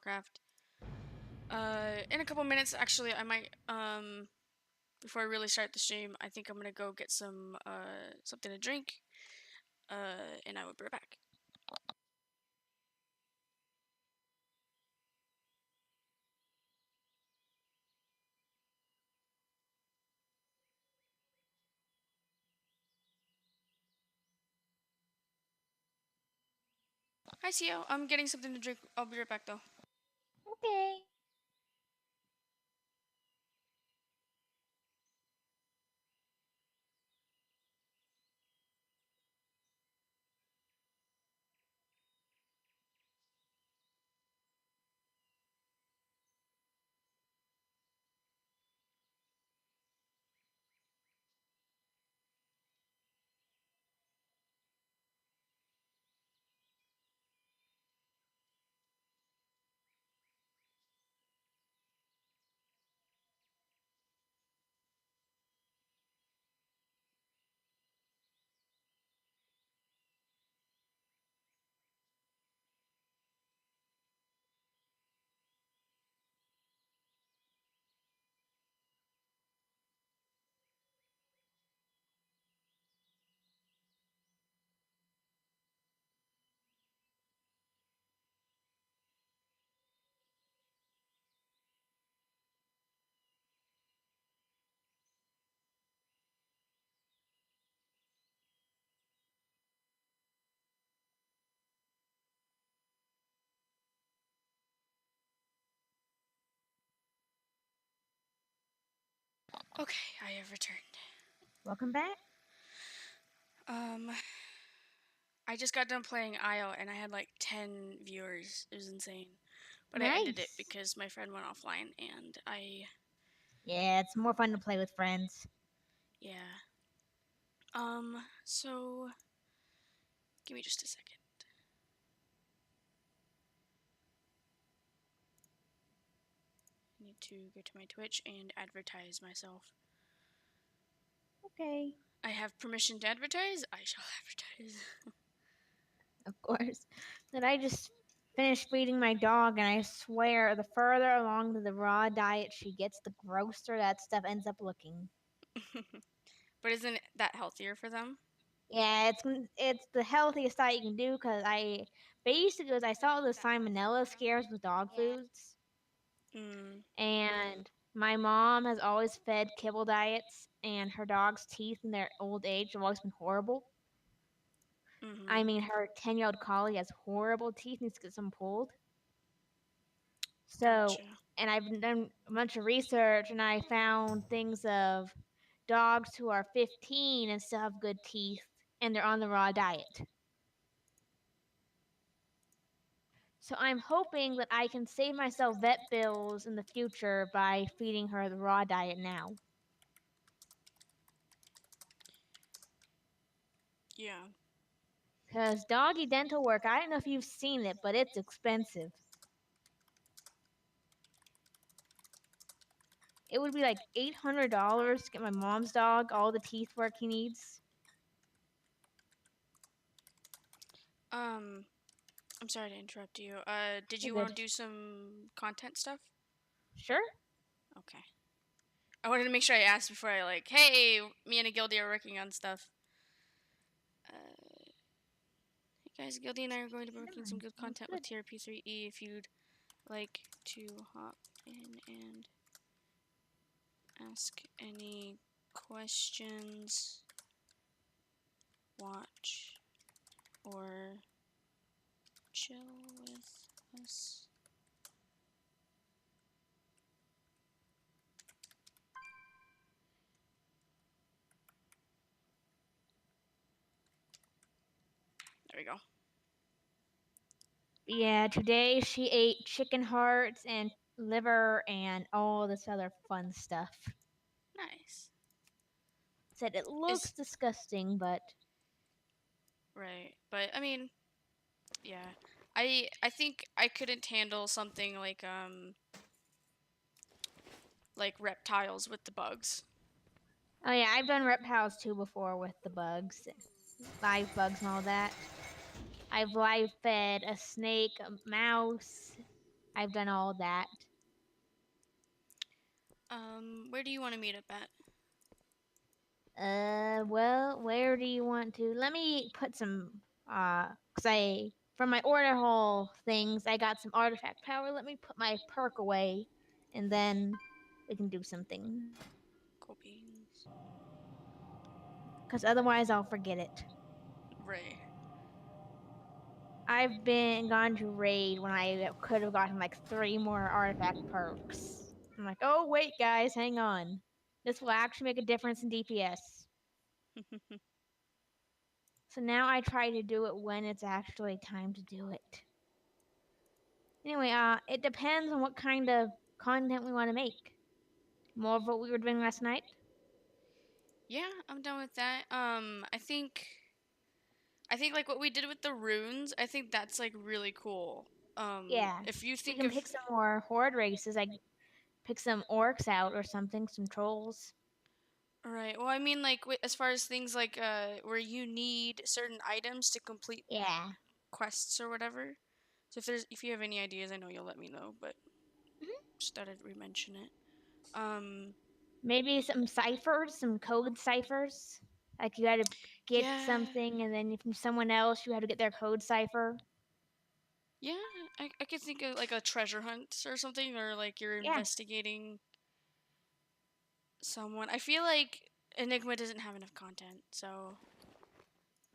Warcraft. In a couple minutes, actually, I might before I really start the stream, I think I'm gonna go get some something to drink. And I will be right back. Hi, CEO. I'm getting something to drink. I'll be right back though. Okay. Okay, I have returned. Welcome back. Um, I just got done playing Isle and I had like 10 viewers. It was insane. But I ended it Nice. because my friend went offline and Yeah, it's more fun to play with friends. yeah. So give me just a second. I need to go to my Twitch and advertise myself. Okay. I have permission to advertise. I shall advertise. Of course. Then I just finished feeding my dog, and I swear, the further along the raw diet she gets, the grosser that stuff ends up looking. But isn't that healthier for them? Yeah, it's the healthiest diet you can do because I basically as I saw the salmonella scares with dog foods, Mm. and my mom has always fed kibble diets, and her dog's teeth in their old age have always been horrible. I Mhm. mean, her 10-year-old collie has horrible teeth, needs to get some pulled. So, Gotcha. and I've done a bunch of research and I found things of dogs who are 15 and still have good teeth and they're on the raw diet. So I'm hoping that I can save myself vet bills in the future by feeding her the raw diet now. Yeah. Because doggy dental work, I don't know if you've seen it, but it's expensive. It would be like $800 to get my mom's dog all the teeth work he needs. Um, I'm sorry to interrupt you. Did You're you want to good. do some content stuff? Sure. Okay. I wanted to make sure I asked before I like, hey, me and a Gildy are working on stuff. Hey guys, Gildy and I are going to be Never working some mind. good Sounds content with good. TRP3E if you'd like to hop in and ask any questions, watch, or chill with us. There we go. Yeah, today she ate chicken hearts and liver and all this other fun stuff. Nice. Said it looks Is disgusting, but right, but I mean, yeah. I think I couldn't handle something like reptiles with the bugs. oh yeah, I've done reptiles too before with the bugs, live bugs and all that. I've live fed a snake, a mouse, I've done all that. Where do you want to meet up at? Well, where do you want to? Let me put some, cause from my order hall things, I got some artifact power. Let me put my perk away, and then we can do something. Cool beans. Cause otherwise I'll forget it. Right. I've been gone to raid when I could have gotten like 3 more artifact perks. I'm like, oh wait, guys, hang on. This will actually make a difference in DPS. So now I try to do it when it's actually time to do it. Anyway, it depends on what kind of content we want to make. More of what we were doing last night. Yeah, I'm done with that. I think like what we did with the runes, I think that's like really cool. Yeah, If you we think can of pick some more horde races. I pick some orcs out or something, some trolls. right, well, I mean like as far as things like where you need certain items to complete Yeah. quests or whatever. So if you have any ideas, I know you'll let me know, but Mhm. just thought I'd re-mention it. Um, Maybe some ciphers, some code ciphers. Like you had to get yeah, something, and then from someone else, you had to get their code cipher. yeah, I could think of like a treasure hunt or something, or like you're Yeah, investigating someone. I feel like Enigma doesn't have enough content, so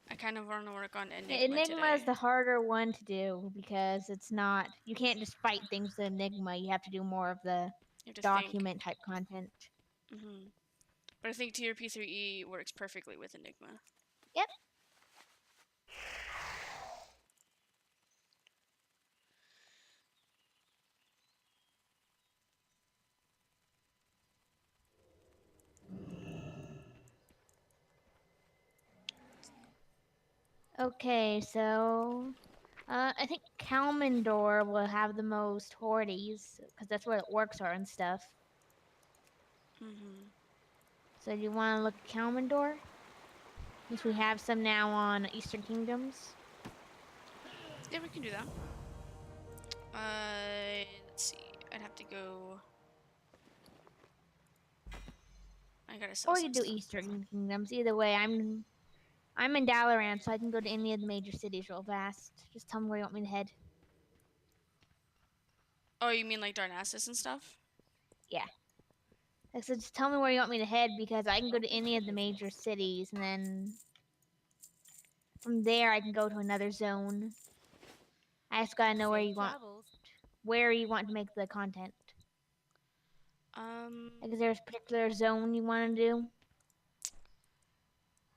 I kind of want to work on Enigma Enigma is today. the harder one to do because it's not. You can't just fight things with Enigma. You have to do more of the You have to think. document type content. But I think TRP3E works perfectly with Enigma. Yep. Okay, so I think Kalmandor will have the most hordes because that's where the orcs are and stuff. hmm So do you want to look at Kalmandor? Since we have some now on Eastern Kingdoms. Yeah, we can do that. Let's see. I'd have to go. I gotta sell Or you some do stuff. Eastern Kingdoms. Either way, I'm in Dalaran, so I can go to any of the major cities real fast. Just tell me where you want me to head. Oh, you mean like Darnassus and stuff? Yeah. Like I said, just tell me where you want me to head because I can go to any of the major cities, and then from there I can go to another zone. I just gotta know Safe travels. where you want to make the content. Um, Like, is there a particular zone you want to do?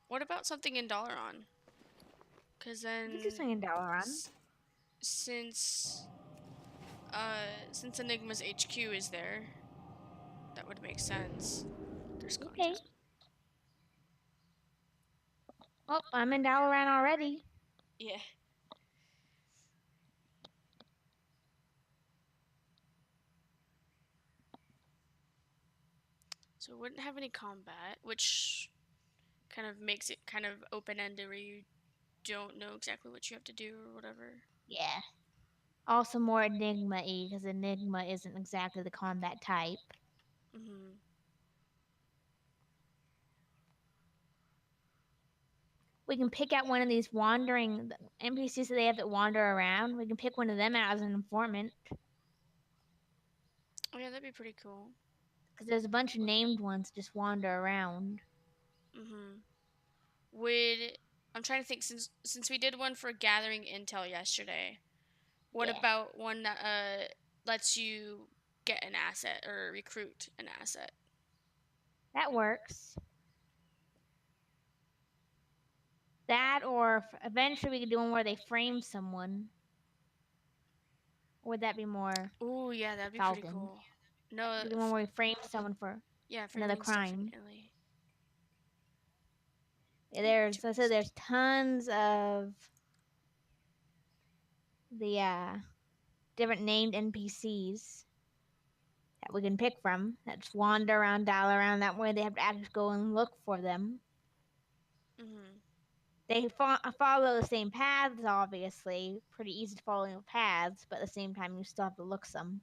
what about something in Dalaran? Cause We can do then, something in Dalaran. s- since since Enigma's HQ is there, that would make sense. There's Okay. content. Oh, I'm in Dalaran already. Yeah. So it wouldn't have any combat, which kind of makes it kind of open ended where you don't know exactly what you have to do or whatever. Yeah. Also more Enigma-y because Enigma isn't exactly the combat type. hmm We can pick out one of these wandering NPCs that they have that wander around. We can pick one of them out as an informant Oh yeah, that'd be pretty cool. because there's a bunch of named ones that just wander around. hmm Would I'm trying to think since we did one for gathering intel yesterday. What Yeah, about one that lets you get an asset or recruit an asset? that works. That or eventually we could do one where they frame someone. Or would that be more Oh yeah, that'd be pretty Falcon? cool. No, Do the one where we frame someone for yeah, another framing's crime. definitely There's, I said, interesting. there's tons of the different named NPCs that we can pick from that just wander around, dial around. That way they have to actually go and look for them. hmm They follow the same paths, obviously. Pretty easy to follow the paths, but at the same time, you still have to look some.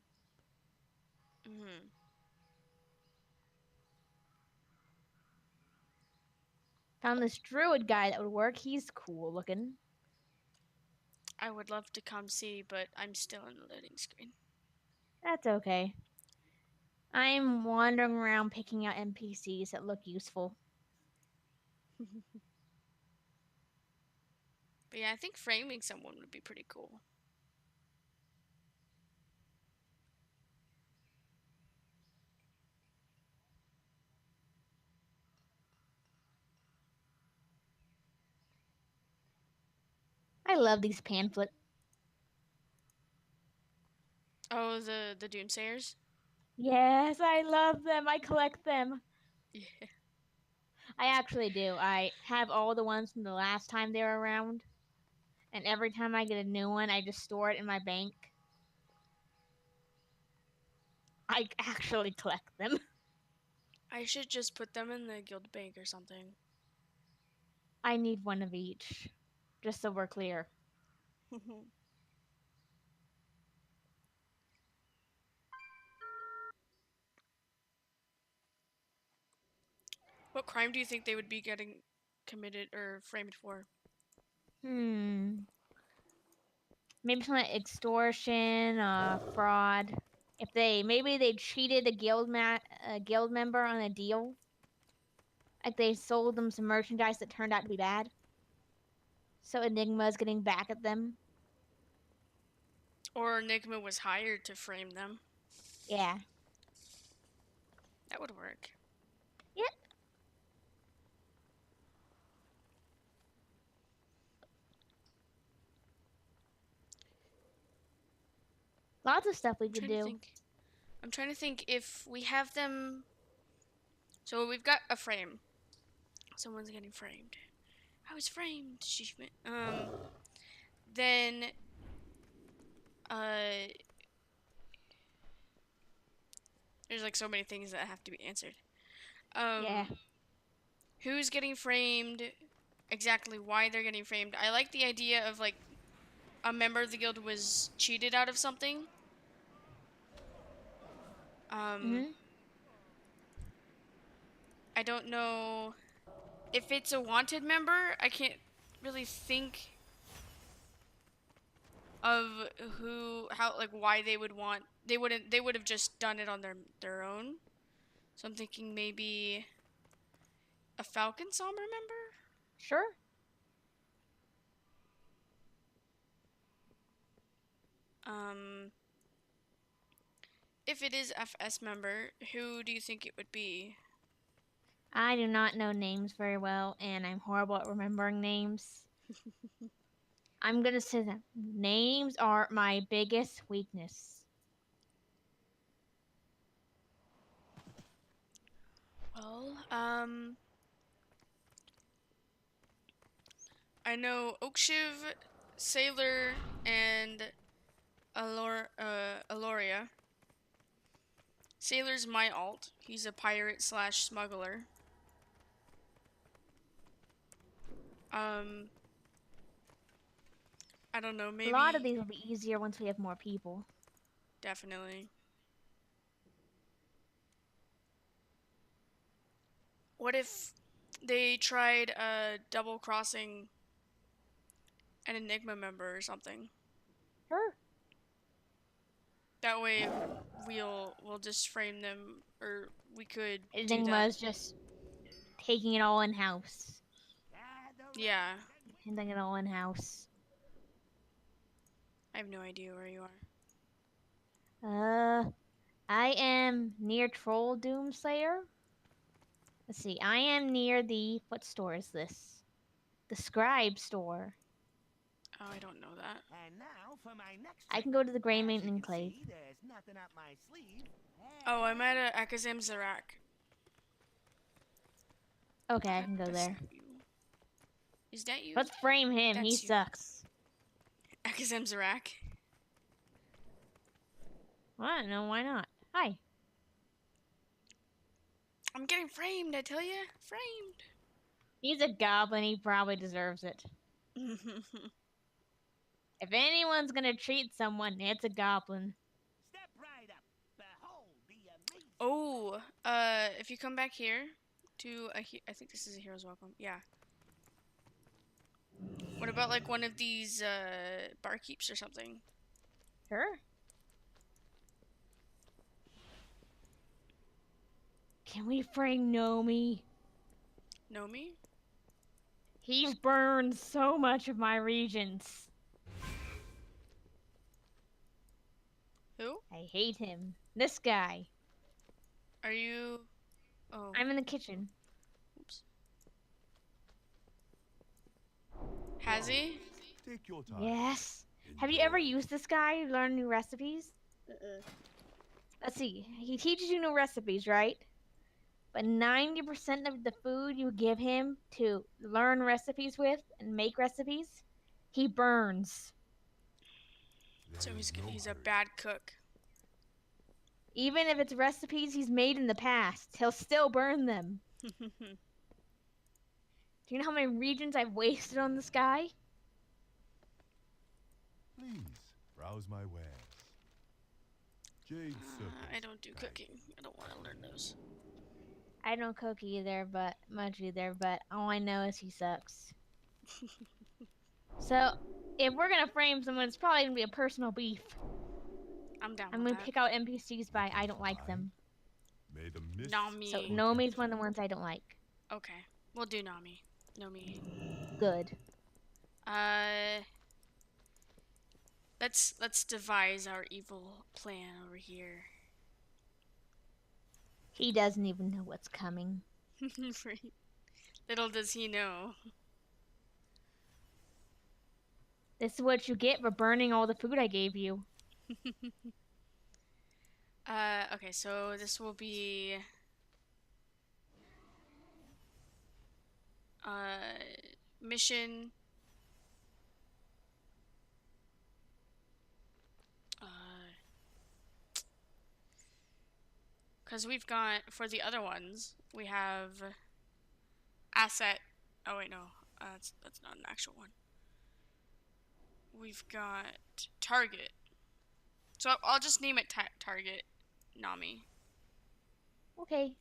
Hmm. Found this druid guy that would work. He's cool looking. I would love to come see, but I'm still in the loading screen. That's okay. I'm wandering around picking out NPCs that look useful. But yeah, I think framing someone would be pretty cool. I love these pamphlets. Oh, the Doomsayers? Yes, I love them. I collect them. Yeah. I actually do. I have all the ones from the last time they were around. And every time I get a new one, I just store it in my bank. I actually collect them. I should just put them in the guild bank or something. I need one of each, just so we're clear. What crime do you think they would be getting committed or framed for? Hmm. Maybe something like extortion, fraud. If maybe they cheated a guild member on a deal, like they sold them some merchandise that turned out to be bad. So Enigma's getting back at them. Or Enigma was hired to frame them. Yeah. That would work. Yep. Lots of stuff we I'm could trying to do. think. I'm trying to think if we have them. So we've got a frame. Someone's getting framed. I was framed. Achievement. Then uh there's like so many things that have to be answered. Yeah. Who's getting framed? Exactly why they're getting framed. I like the idea of like a member of the guild was cheated out of something. Um Mhm. I don't know if it's a wanted member. I can't really think of why they would want, they would have just done it on their own. So I'm thinking maybe a Falcon Somber member? Sure. Um if it is FS member, who do you think it would be? I do not know names very well, and I'm horrible at remembering names. I'm gonna say that names are my biggest weakness. Well, I know Oakshiv, Sailor, and Aloria. Sailor's my alt. He's a pirate slash smuggler. Um, I don't know, A lot of maybe, these will be easier once we have more people. definitely. What if they tried double crossing an Enigma member or something? Sure. That way, we'll just frame them, or we could do Enigma that. is just taking it all in house. Yeah, Handling it all in house. I have no idea where you are. I am near Troll Doomslayer. Let's see. I am near the what store is this? The Scribe store. Oh, I don't know that. And now for my next I trick. can go to the Grey As Main you can Enclave. see, there's nothing up my sleeve. Oh, I'm at Akazam Zarak. Okay, I can go That's there. not you. Is that you? Let's frame him. He That's you. sucks. Akazam Zarak. Well, I don't know. Why not? Hi. I'm getting framed, I tell ya. Framed. He's a goblin. He probably deserves it. If anyone's gonna treat someone, it's a goblin. Step right up. Behold the amazing. Oh, if you come back here to I think this is a hero's welcome. Yeah. What about like one of these barkeeps or something? Sure. Can we bring Nomi? Nomi? He's burned so much of my regions. Who? I hate him. This guy. Are you? Oh, I'm in the kitchen. oops. Has he? Take your time. Yes. Have you ever used this guy to learn new recipes? Let's see. He teaches you new recipes, right? But 90% of the food you give him to learn recipes with and make recipes, he burns. So There is no he's a hurry. bad cook. Even if it's recipes he's made in the past, he'll still burn them. Do you know how many regions I've wasted on this guy? Please browse my wares. Jade circles. I don't do cooking. I don't want to learn those. I don't cook either, but all I know is he sucks. So, if we're gonna frame someone, it's probably gonna be a personal beef. I'm down I'm with gonna that. pick out NPCs by I don't like them. May the mist Nami. So Me. Nomi's one of the ones I don't like. Okay, we'll do Nami. Nomi. Good. Let's devise our evil plan over here. He doesn't even know what's coming. Little does he know. This is what you get for burning all the food I gave you. Okay, so this will be mission because we've got for the other ones we have asset. Oh wait, no, that's not an actual one. We've got target. So I'll just name it target Nami. Okay.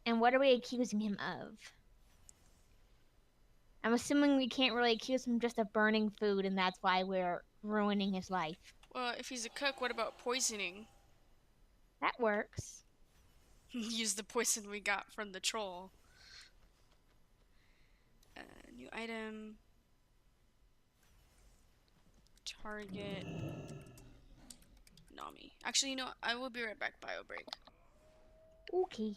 And what are we accusing him of? I'm assuming we can't really accuse him just of burning food, and that's why we're ruining his life. Well, if he's a cook, what about poisoning? That works. Use the poison we got from the troll. New item. Target. Nami. Actually, you know what? I will be right back. Bio break. Okay.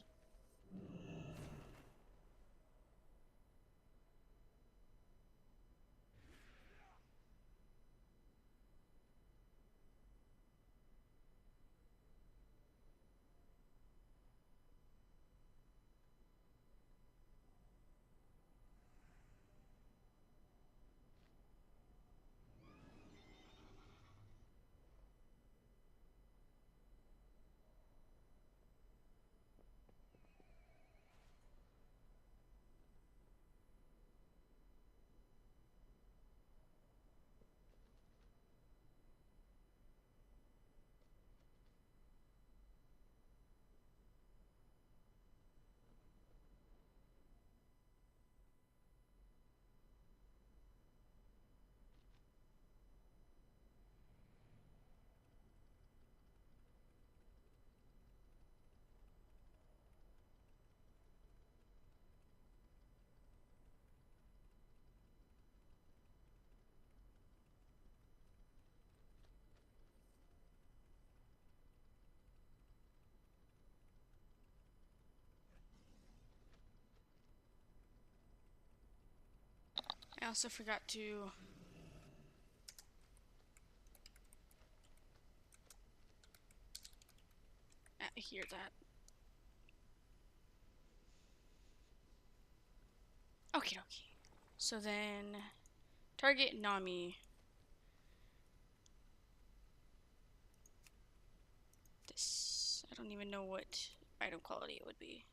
I also forgot to hear that. Okay, okay. So then, target Nami. This. don't even know what item quality it would be.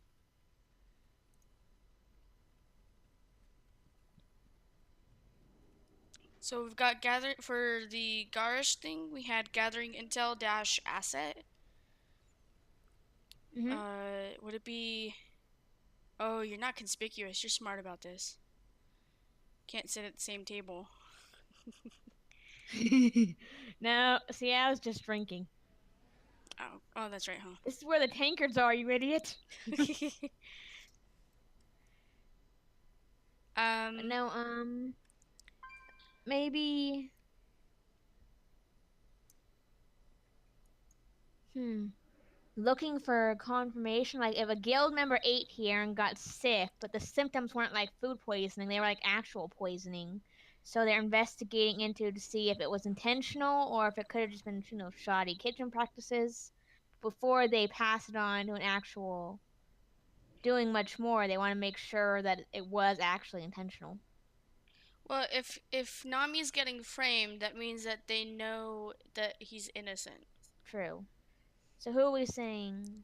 So we've got gather for the Garish thing. We had gathering intel dash asset. Mhm. Would it be? Oh, you're not conspicuous. You're smart about this. Can't sit at the same table. No, see, I was just drinking. Oh, that's right, This is where the tankards are, you idiot. huh? No, maybe. Looking for confirmation, like if a guild member ate here and got sick, but the symptoms weren't like food poisoning, they were like actual poisoning. So they're investigating into to see if it was intentional or if it could have just been, shoddy kitchen practices. Before they pass it on to an actual doing much more, they want to make sure that it was actually intentional. Well, if Nami's getting framed, that means that they know that he's innocent. True. So who are we saying?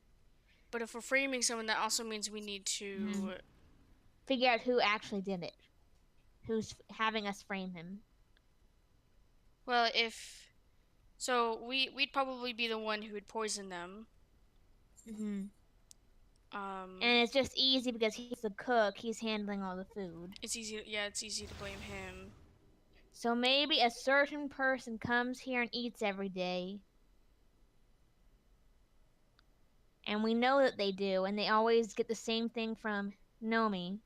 But if we're framing someone, that also means we need to. Figure out who actually did it. Who's having us frame him. Well, if so, we'd probably be the one who would poison them. And it's just easy because he's the cook. He's handling all the food. It's easy. Yeah, it's easy to blame him. So maybe a certain person comes here and eats every day. And we know that they do, and they always get the same thing from Nomi.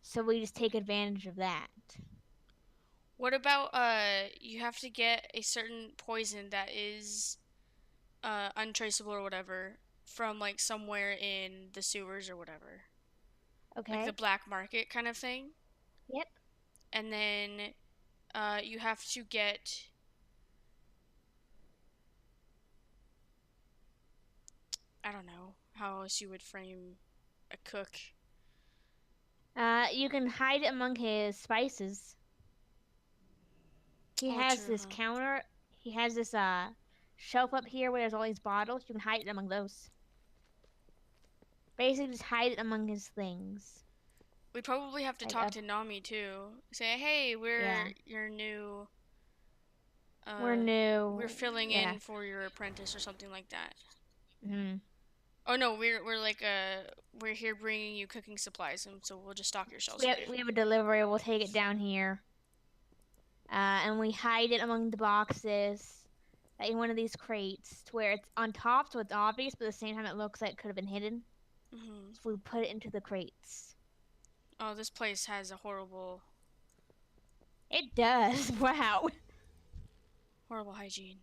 So we just take advantage of that. What about you have to get a certain poison that is untraceable or whatever from like somewhere in the sewers or whatever. Okay. Like the black market kind of thing. Yep. And then you have to get I don't know how else you would frame a cook. You can hide it among his spices. He has this counter. He has this shelf up here where there's all these bottles. You can hide it among those. Basically, just hide it among his things. We probably have to talk to Nami too. Say, hey, we're your new. We're new. We're filling in for your apprentice or something like that. Mhm. Oh no, we're like we're here bringing you cooking supplies, and so we'll just stock your shelves. We have a delivery. We'll take it down here. And we hide it among the boxes, in one of these crates, to where it's on top, so it's obvious, but at the same time it looks like it could have been hidden. So we put it into the crates. Oh, this place has a horrible. It does. Wow. Horrible hygiene.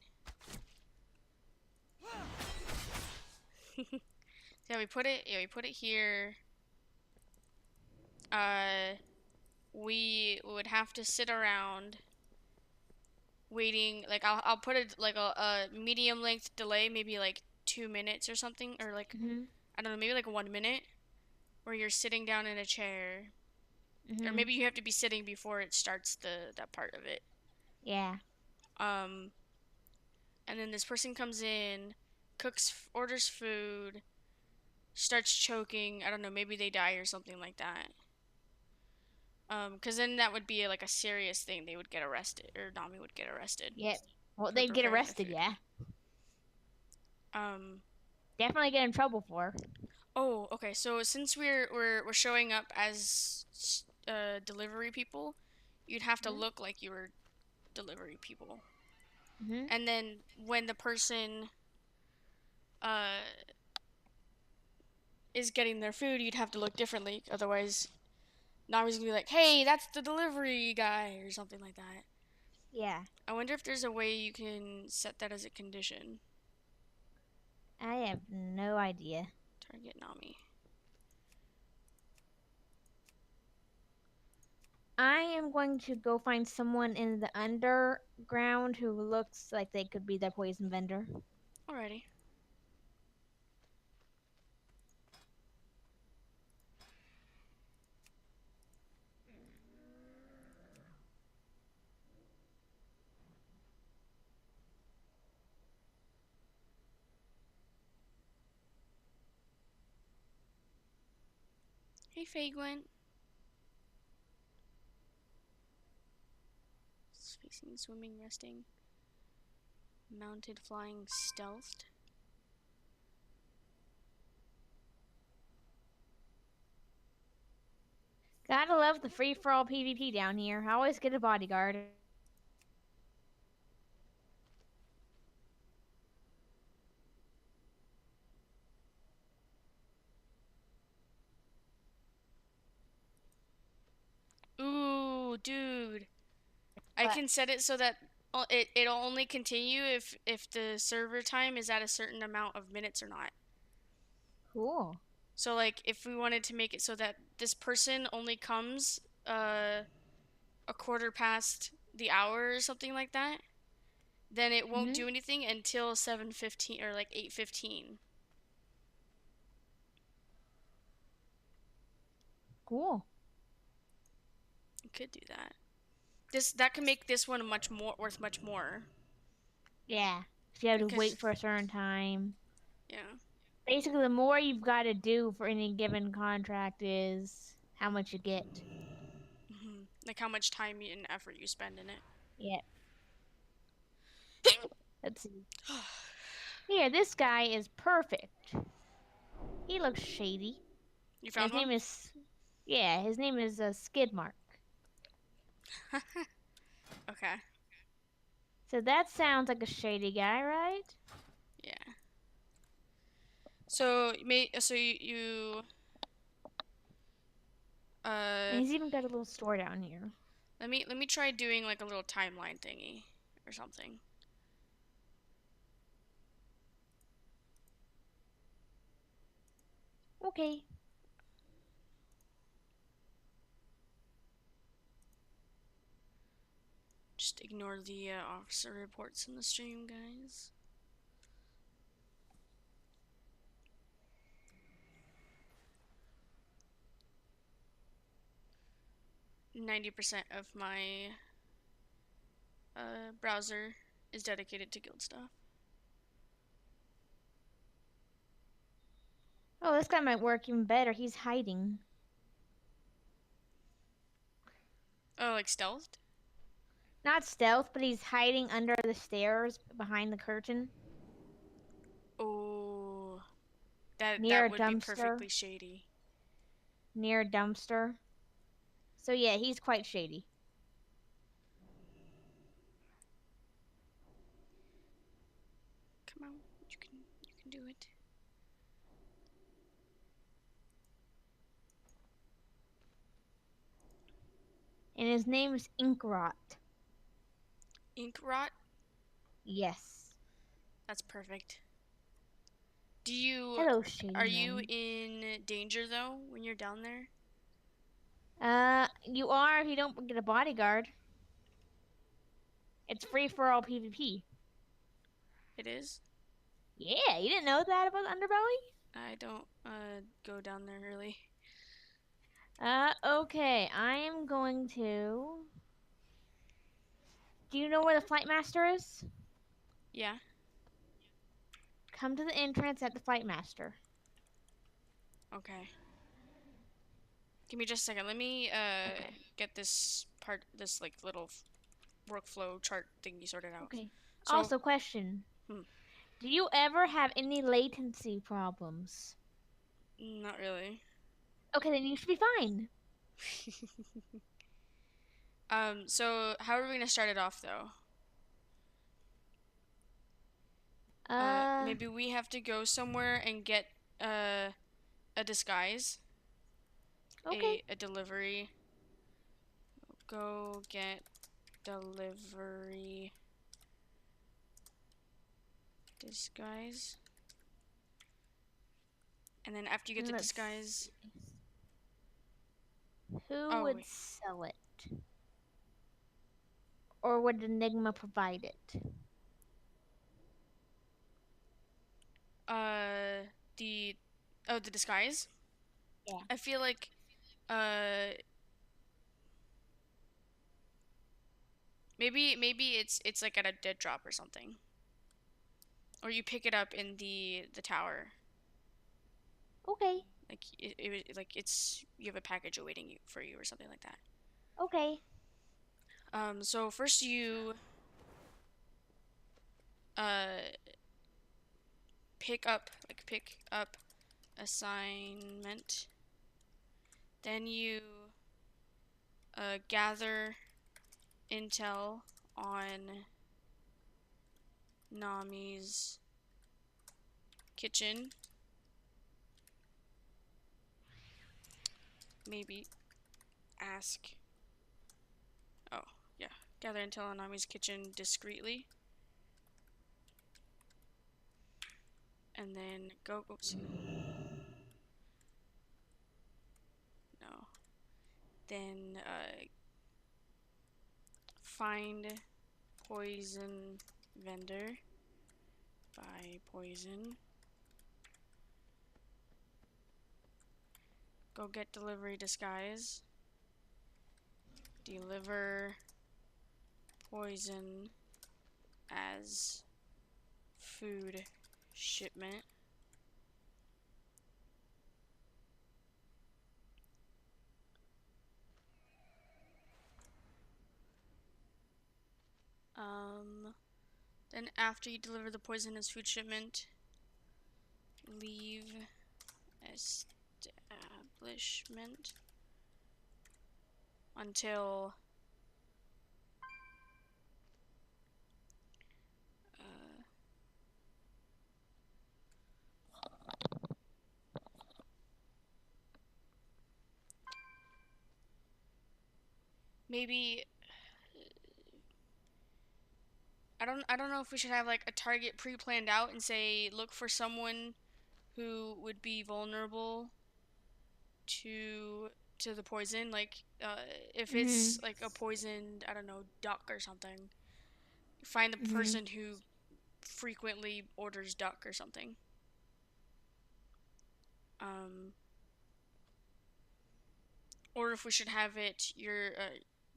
Yeah, we put it. Yeah, we put it here. We would have to sit around waiting. Like I'll put it like a medium length delay, maybe like 2 minutes or something, or like I don't know, maybe like 1 minute, where you're sitting down in a chair, or maybe you have to be sitting before it starts that part of it. Yeah. And then this person comes in, orders food, starts choking. I don't know, maybe they die or something like that. Because then that would be like a serious thing. They would get arrested, or Nami would get arrested. Yep. Well, they'd get arrested, yeah. Definitely get in trouble for. Oh, okay. So since we're showing up as delivery people, you'd have to look like you were delivery people. And then when the person is getting their food, you'd have to look differently. Otherwise, Nami's gonna be like, "Hey, that's the delivery guy," or something like that. Yeah. I wonder if there's a way you can set that as a condition. I have no idea. Target Nami. I am going to go find someone in the underground who looks like they could be the poison vendor. Alrighty. Hey, Fagwent. Facing, swimming, resting. Mounted, flying, stealthed. Gotta love the free for all PvP down here. I always get a bodyguard. Ooh, dude. I What? can set it so that it'll only continue if the server time is at a certain amount of minutes or not. Cool. So like if we wanted to make it so that this person only comes a quarter past the hour or something like that, then it won't Mhm. do anything until 7:15 or like 8:15. Cool. You could do that. That can make this one much more worth much more. Yeah. So you have to Because wait for a certain time. yeah. Basically, the more you've got to do for any given contract is how much you get. Like how much time and effort you spend in it. Yeah. Let's see. Here, this guy is perfect. He looks shady. You And found his name one? is, yeah, his name is Skidmark. Okay. So that sounds like a shady guy, right? Yeah. So you And he's even got a little store down here. let me try doing like a little timeline thingy or something. Okay. Just ignore the officer reports in the stream, guys. %90 of my browser is dedicated to guild stuff. Oh, this guy might work even better. He's hiding. Oh, like stealthed? Not stealth, but he's hiding under the stairs behind the curtain Oh, that near that a would be dumpster. perfectly shady. Near a dumpster. So yeah, he's quite shady. Come on, you can do it. And his name is Inkrot. Ink rot? Yes. That's perfect. Do you Hello, shady are you man. in danger though when you're down there? You are if you don't get a bodyguard. It's free for all PvP. It is? Yeah, you didn't know that about Underbelly? I don't go down there really. Okay, I am going to. Do you know where the Flight Master is? Yeah. Come to the entrance at the Flight Master. Okay. Give me just a second. Let me Okay. get this like little workflow chart thingy sorted out. Okay. So, Also, question. hmm. Do you ever have any latency problems? Not really. Okay, then you should be fine. So how are we gonna start it off though? Uh, Maybe we have to go somewhere and get uh a disguise, okay. a delivery. Go get delivery disguise. And then after you get the Let's disguise, Who oh would wait, sell it? Or would Enigma provide it? uh, the the disguise. Yeah. I feel like uh maybe it's like at a dead drop or something, or you pick it up in the tower. Okay. Like like it's you have a package awaiting you for you or something like that. Okay. So first you uh pick up assignment. Then you gather intel on Nami's kitchen. Maybe ask. Oh, yeah. Gather intel on Nami's kitchen discreetly. And then go. Oops. No. Then find poison vendor. Buy poison. Go get delivery disguise. Deliver poison as food shipment. Then after you deliver the poison as food shipment, leave establishment until maybe I don't know if we should have like a target pre-planned out and say look for someone who would be vulnerable to to the poison, like if Mhm. it's like a poisoned, I don't know, duck or something, find the Mhm. person who frequently orders duck or something. um or if we should have it your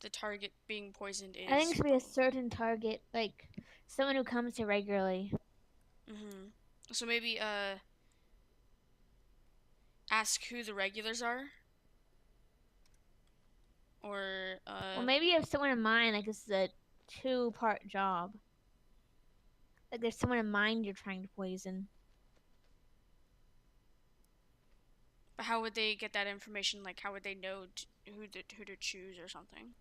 the target being poisoned I think it is should be a certain target, like someone who comes here regularly. so maybe ask who the regulars are, or Well, maybe you have someone in mind, like this is a two-part job. Like there's someone in mind you're trying to poison. but how would they get that information? Like how would they know who to choose or something?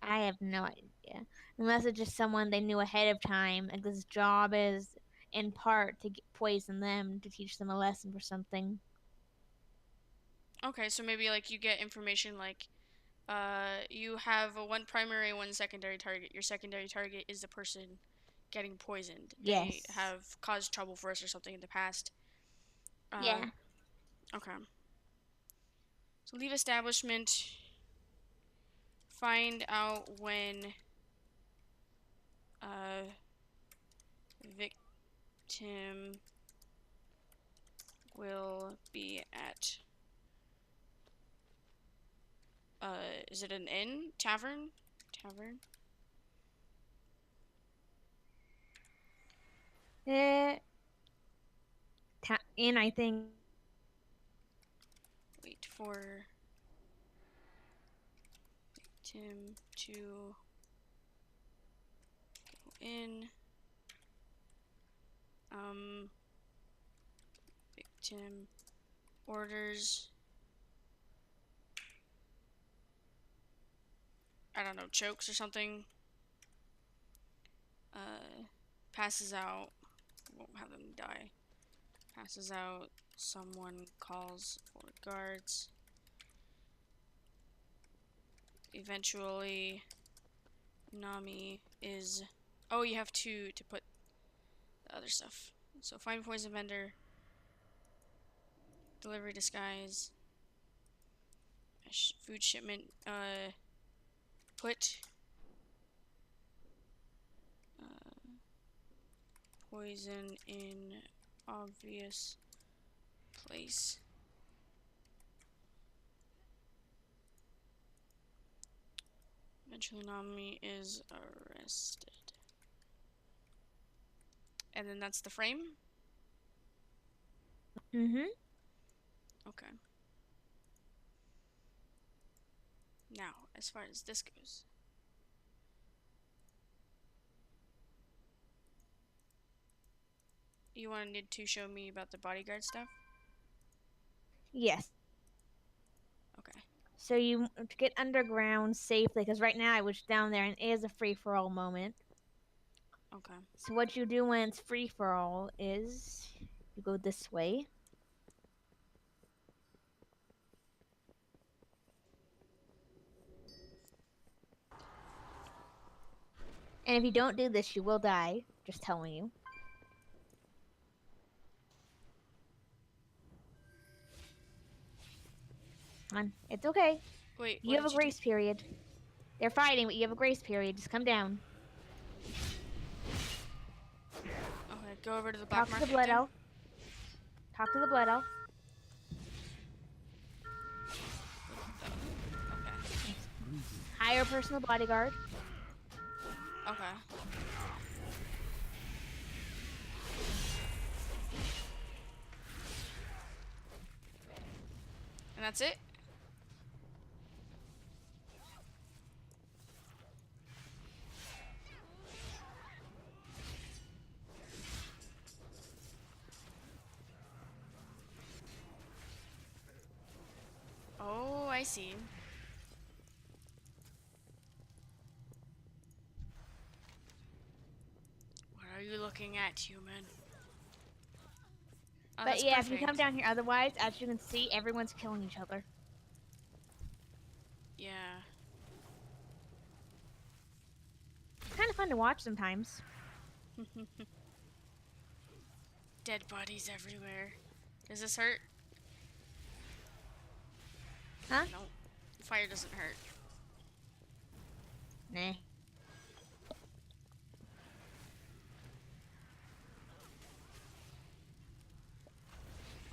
I have no idea. Unless it's just someone they knew ahead of time. Like this job is in part to poison them to teach them a lesson for something. Okay, so maybe like you get information like you have a one primary, one secondary target. Your secondary target is the person getting poisoned. They Yes. have caused trouble for us or something in the past. Yeah. Okay. So leave establishment. Find out when uh victim will be at is it an inn? Tavern? Tavern? Eh, in I think. Wait for victim to go in. Victim orders, I don't know, chokes or something. Passes out. Won't have them die. Passes out. Someone calls for guards. Eventually, Nami is. Oh, you have to put the other stuff. So find poison vendor, delivery disguise, food shipment. Put poison in obvious place. Eventually, Nami is arrested. And then that's the frame. Mhm. Okay. Now, as far as this goes. You wanted to show me about the bodyguard stuff? Yes. Okay. So you want to get underground safely, because right now I was down there and it is a free-for-all moment. Okay. So what you do when it's free-for-all is you go this way. And if you don't do this, you will die. Just telling you. Come on. It's okay. Wait, You what have a did you do? grace period. They're fighting, but you have a grace period. Just come down. Okay, go over to the black Talk to the market blood thing. elf. Talk to the blood elf. Okay. Hire a personal bodyguard. Okay. And that's it? Oh, I see. What are you looking at, human? Oh, But that's yeah, perfect. if you come down here, otherwise, as you can see, everyone's killing each other. Yeah. It's kind of fun to watch sometimes. Dead bodies everywhere. Does this hurt? Huh? No. Fire doesn't hurt. Nah.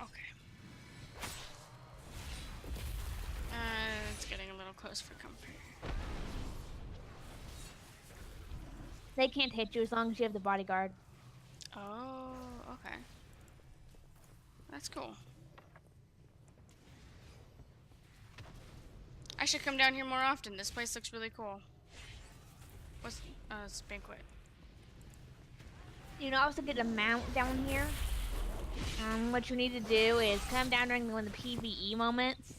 Okay. It's getting a little close for comfort. They can't hit you as long as you have the bodyguard. Oh, okay. That's cool. I should come down here more often. This place looks really cool. What's it's a banquet. You can also get a mount down here. What you need to do is come down during one of the PvE moments.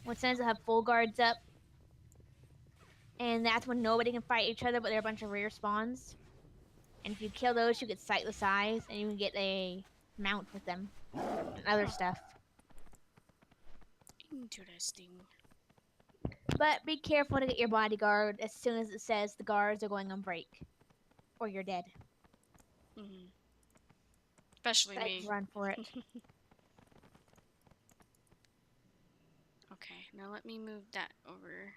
What tends to have full guards up. And that's when nobody can fight each other, but they're a bunch of rear spawns. And if you kill those, you get Sightless Eyes, and you can get a mount with them. And other stuff. Interesting. But be careful to get your bodyguard as soon as it says the guards are going on break. Or you're dead. Mm-hmm. Especially Like, me. run for it. Okay, now let me move that over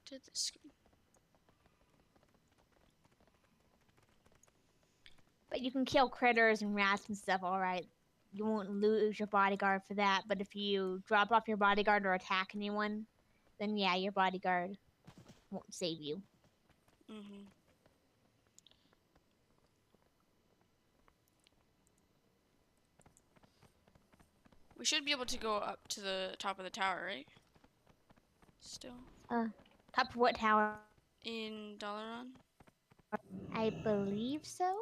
to the screen. But you can kill critters and rats and stuff, alright. You won't lose your bodyguard for that, but if you drop off your bodyguard or attack anyone, then yeah, your bodyguard won't save you. Mm-hmm. We should be able to go up to the top of the tower, right? Still. Top of what tower? In Dalaran? I believe so.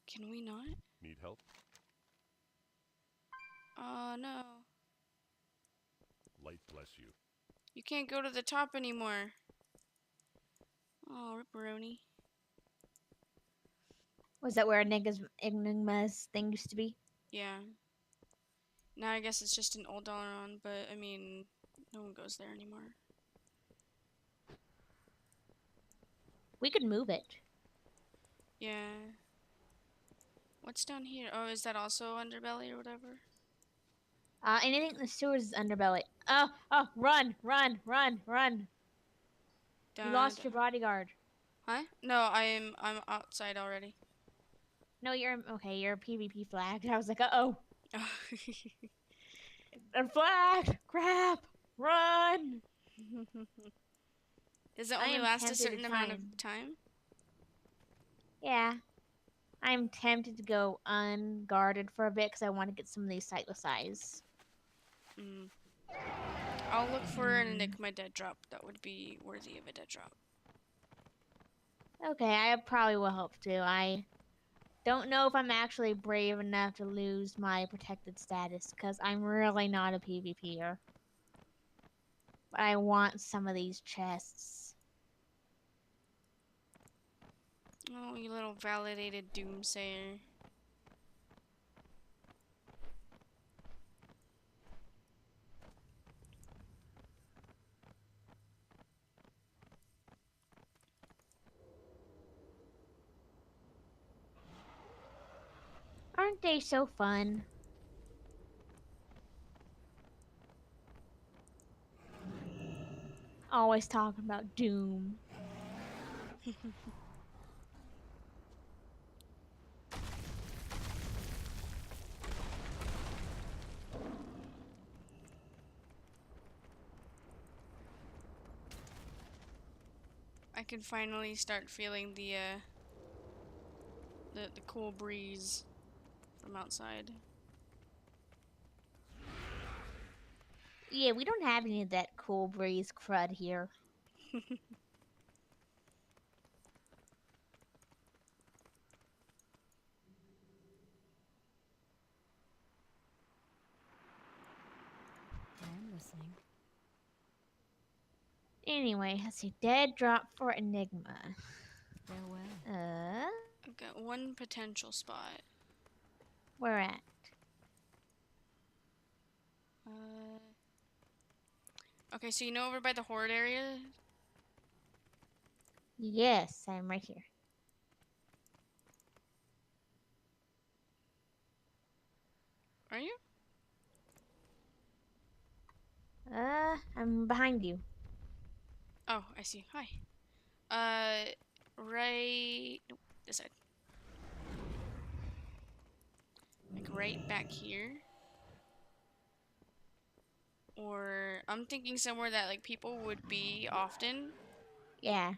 Can we not? Need help? Oh, no. Light bless you. You can't go to the top anymore. Oh, ripperoni. Was that where Enigma's thing used to be? Yeah. Now I guess it's just an old Dalaran, but I mean, no one goes there anymore. We could move it. Yeah. What's down here? Oh, is that also underbelly or whatever? Anything in the sewers is underbelly. Run, run, run, run. You lost your bodyguard. Huh? No, I'm outside already. No, you're okay. You're PvP flagged. I was like, uh-oh. I'm flagged. Crap. Run. Does it I only am last a tempted to certain try amount of and- time? Yeah. I'm tempted to go unguarded for a bit because I want to get some of these sightless eyes. Mm. I'll look for an Enigma dead drop that would be worthy of a dead drop. Okay, I probably will help too. I don't know if I'm actually brave enough to lose my protected status because I'm really not a PvPer. But I want some of these chests. Oh, you little validated doomsayer. Aren't they so fun? Always talking about Doom. I can finally start feeling the cool breeze from outside. Yeah, we don't have any of that cool breeze crud here. I'm listening. Anyway, let's see. Dead drop for Enigma. Farewell. I've got one potential spot. Where at? Okay, so you know over by the horde area? Yes, I'm right here. Are you? I'm behind you. Oh, I see. Hi. Right. Nope, this side. Like right back here. Or I'm thinking somewhere that like people would be often. Yeah,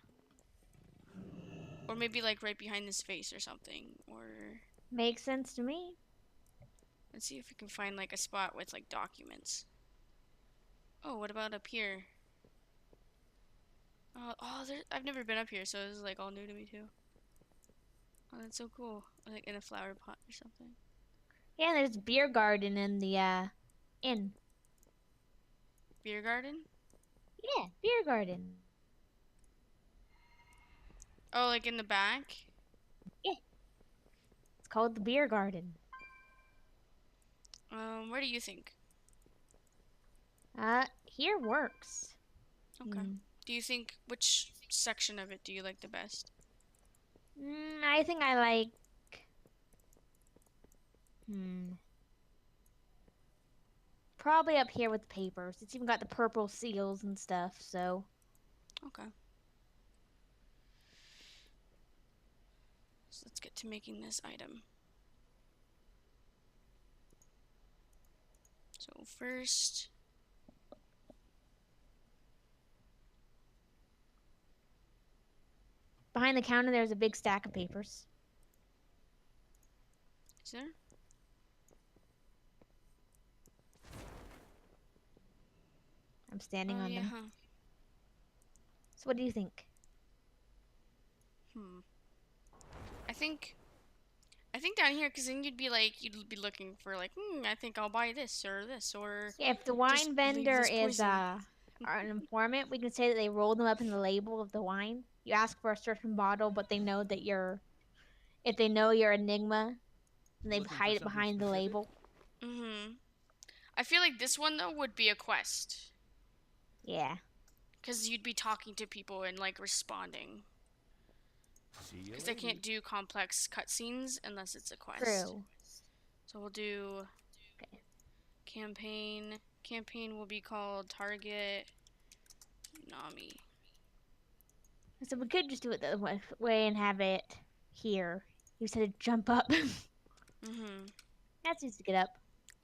Or maybe like right behind this face or something. Or makes sense to me. let's see if we can find like a spot with like documents. Oh, what about up here? I've never been up here, so this is like all new to me too. Oh, that's so cool. Like in a flower pot or something. Yeah, there's a beer garden in the inn. Beer garden? Yeah, beer garden. Oh, like in the back? It's called the beer garden. Where do you think? Here works. Okay. Do you think which section of it do you like the best? I think I like. Probably up here with the papers. It's even got the purple seals and stuff, so. Okay. So let's get to making this item. So first, Behind the counter, there's a big stack of papers. is there? I'm standing Oh on yeah. them. So, what do you think? I think down here, because then you'd be looking for like, I think I'll buy this or this or. Yeah, if the Just wine leave vendor this is poison. an informant, we can say that they rolled them up in the label of the wine. You ask for a certain bottle, but they know that you're. If they know you're Enigma, then they Looking for hide it something behind the specific? label. I feel like this one though would be a quest, Yeah. because you'd be talking to people and like responding. See you Because they later. can't do complex cutscenes unless it's a quest. True. So we'll do Okay. campaign. Campaign will be called Target Nami. So we could just do it the other way and have it here. You said to jump up. That's easy to get up.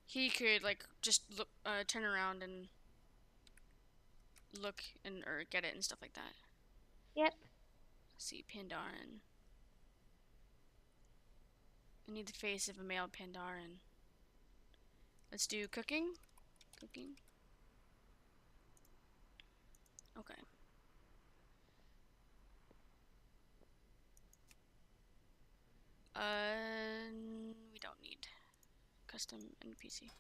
He could like just look, turn around and look and or get it and stuff like that. Yep. Let's see, Pandaren. I need the face of a male Pandaren. Let's do cooking. Cooking. Okay. We don't need custom NPC.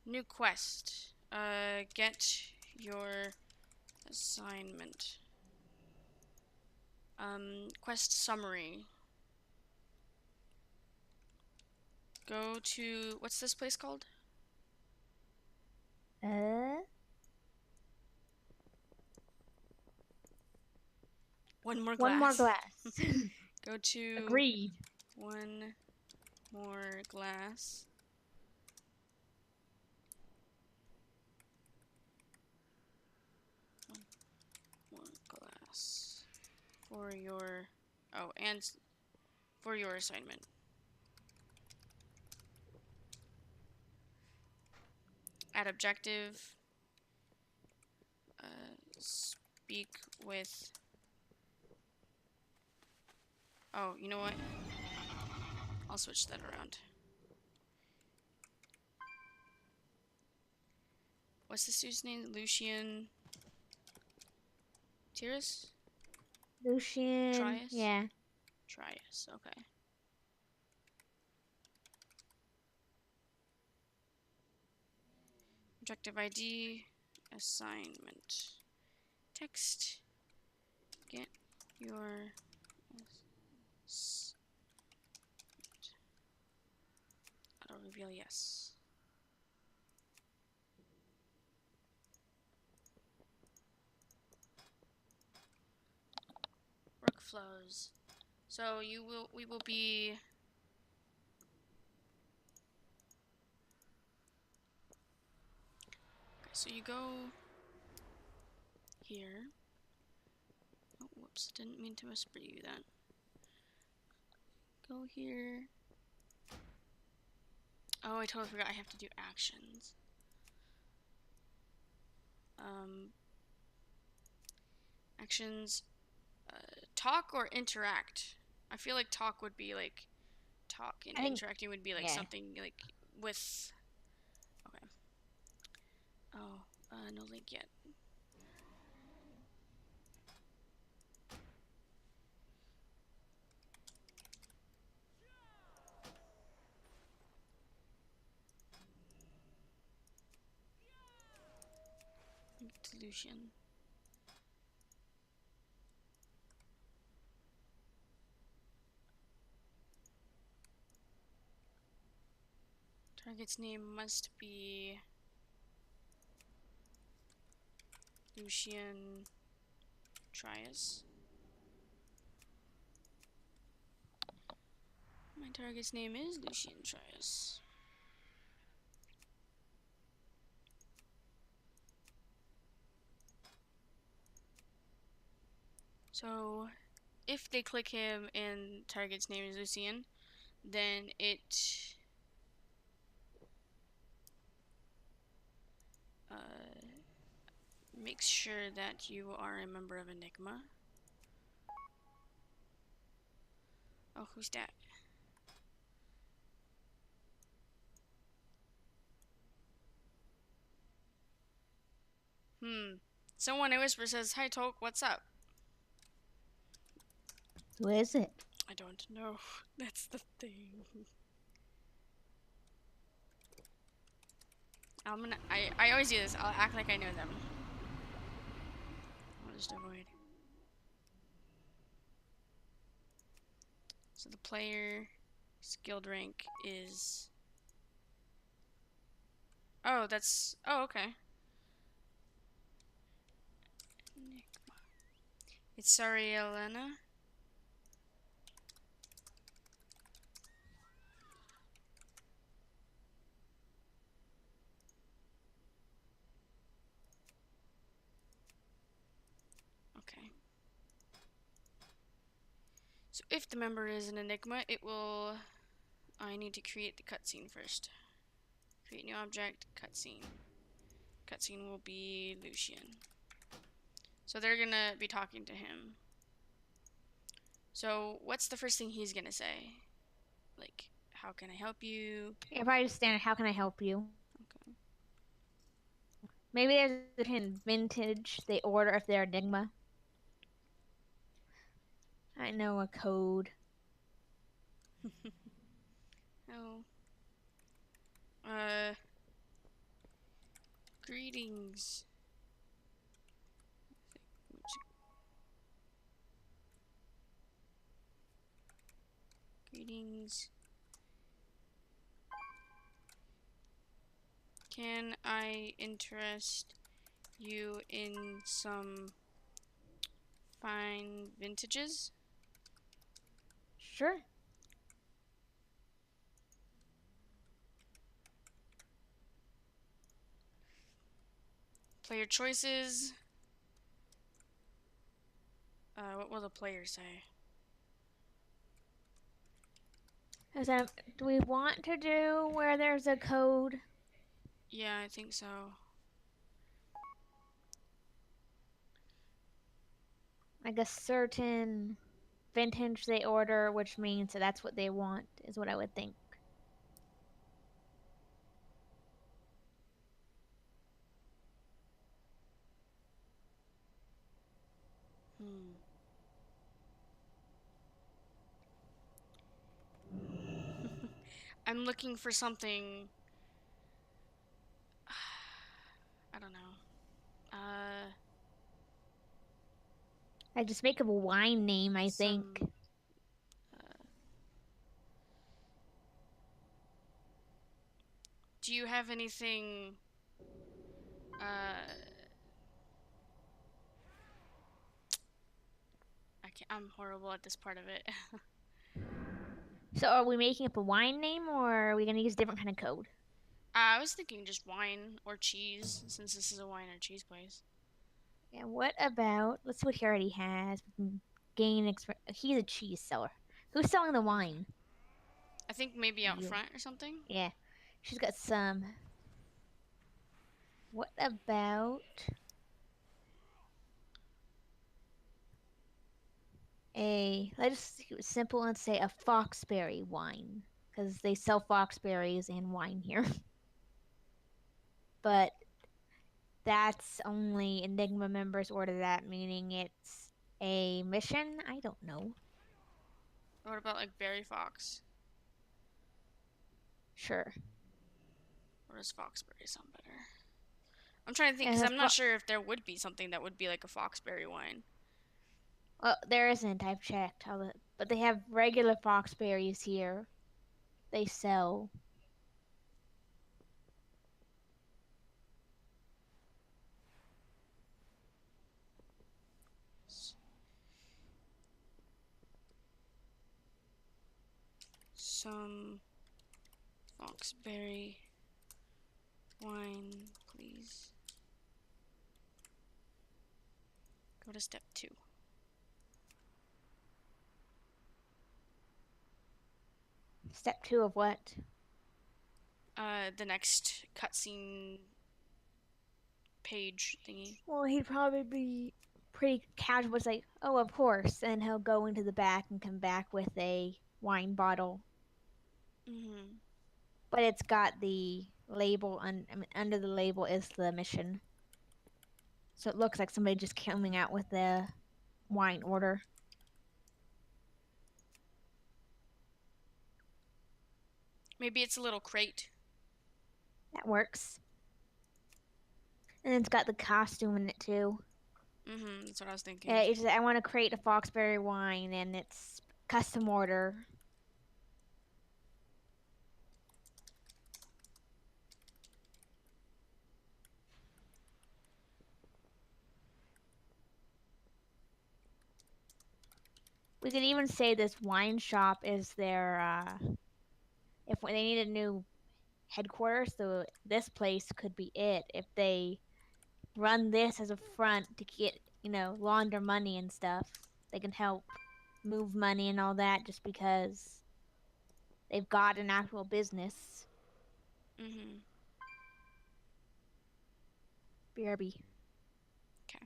New quest. Get your assignment. Quest summary. Go to, what's this place called? One more glass. One more glass. Go to Agreed. one more glass. One more glass for your, oh, and for your assignment. Add objective. Speak with. Oh, you know what? I'll switch that around. What's this dude's name? Lucian. Tyrus? Lucian. Trius? Yeah. Trius, okay. Objective ID. Assignment. Text. Get your. Auto reveal yes. Workflows. So we will be. Okay, so you go here. Oh, whoops! Didn't mean to whisper you that. Go here. Oh, I totally forgot I have to do actions. Actions. Talk or interact? I feel like talk would be like talk, and I think- interacting would be like yeah. something like with. Okay. Oh, no link yet. Link to Lucian. Target's name must be Lucian Trius. My target's name is Lucian Trius. So, if they click him and target's name is Lucian, then it makes sure that you are a member of Enigma. Oh, who's that? Someone in whisper says, "Hi, Tolk, what's up?" Who is it? I don't know. That's the thing. I always do this. I'll act like I know them. I'll just avoid. So the player skilled rank is. Oh, that's. Oh, okay. Enigma. It's Sorry, Elena. Okay. So if the member is an Enigma, it will. I need to create the cutscene first. Create new object, cutscene. Cutscene will be Lucian. So they're gonna be talking to him. So what's the first thing he's gonna say? Like, how can I help you? Yeah, probably just standard. How can I help you? Okay. Maybe there's a hidden vintage they order if they're Enigma. I know a code. Oh. Uh. Greetings. Greetings. Can I interest you in some fine vintages? Sure. Player choices. What will the player say? Do we want to do where there's a code? Yeah, I think so. Like a certain vintage they order, which means that that's what they want, is what I would think. Hmm. I'm looking for something. I don't know. I just make up a wine name, I think. Some. Uh, do you have anything? I'm horrible at this part of it. So are we making up a wine name or are we gonna use a different kind of code? I was thinking just wine or cheese, since this is a wine or cheese place. Yeah, what about, let's see what he already has. He's a cheese seller. Who's selling the wine? I think maybe out You. front or something. Yeah, she's got some. What about let's keep it simple and say a foxberry wine. Because they sell foxberries and wine here. But that's only Enigma members order that, meaning it's a mission? I don't know. What about like berry fox? Sure. Or does foxberry sound better? I'm trying to think Yeah, because I'm not sure if there would be something that would be like a foxberry wine. well, there isn't. I've checked. But they have regular foxberries here. They sell. Some foxberry wine, please. Go to step 2. Step 2 of what? The next cutscene page thingy. Well, he'd probably be pretty casual. It's like, oh, of course. And he'll go into the back and come back with a wine bottle. Mm-hmm. But it's got the label, under the label is the mission. So it looks like somebody just coming out with the wine order. Maybe it's a little crate. That works. And it's got the costume in it too. Mm-hmm. That's what I was thinking. Yeah, it's, I want to create a Foxberry wine, and it's custom order. We could even say this wine shop is their, if they need a new headquarters, so this place could be it. If they run this as a front to get, launder money and stuff, they can help move money and all that just because they've got an actual business. Mm-hmm. BRB. Okay.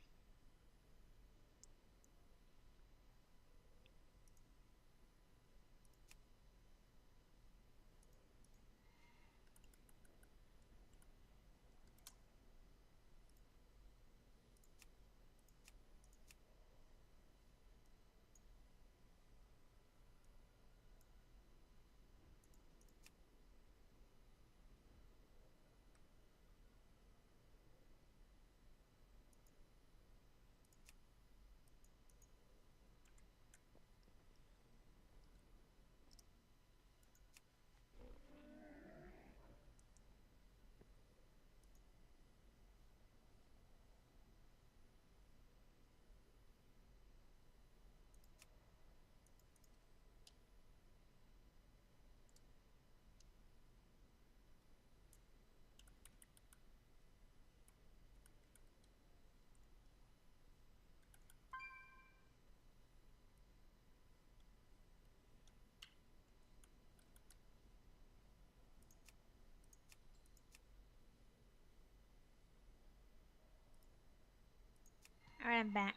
I'm back.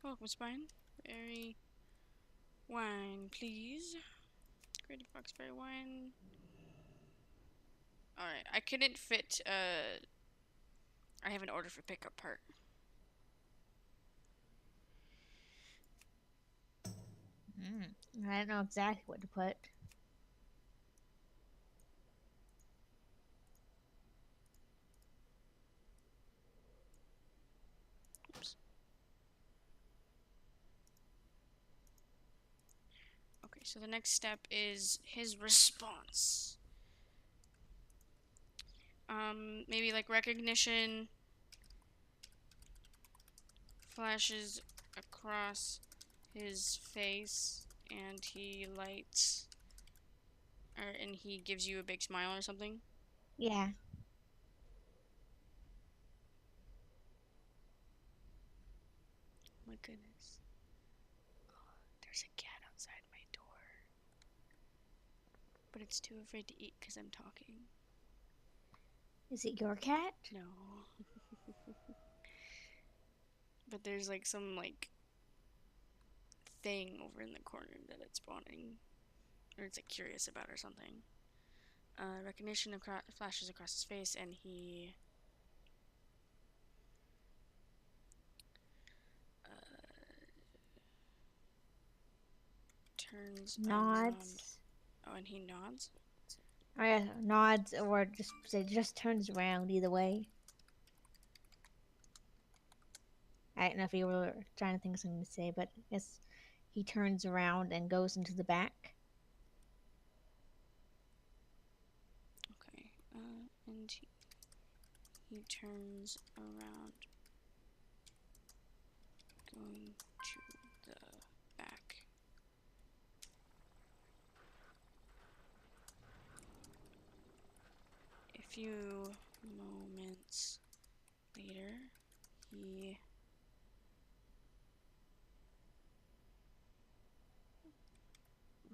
Welcome, Spine. Berry wine, please. Creative Foxberry wine. Alright, I couldn't fit, I have an order for pickup part. I don't know exactly what to put. Oops. Okay, so the next step is his response. Maybe like recognition flashes across his face and he lights, and he gives you a big smile or something. Yeah. My goodness. There's a cat outside my door. But it's too afraid to eat because I'm talking. Is it your cat? No. But there's like some like thing over in the corner that it's spawning. Or it's like curious about or something. Recognition flashes across his face and he turns around. Nods. Oh, and he nods? Oh yeah, nods or just turns around either way. I don't know if you were trying to think of something to say, but I guess he turns around and goes into the back. Okay. And he turns around, going to the back. A few moments later, he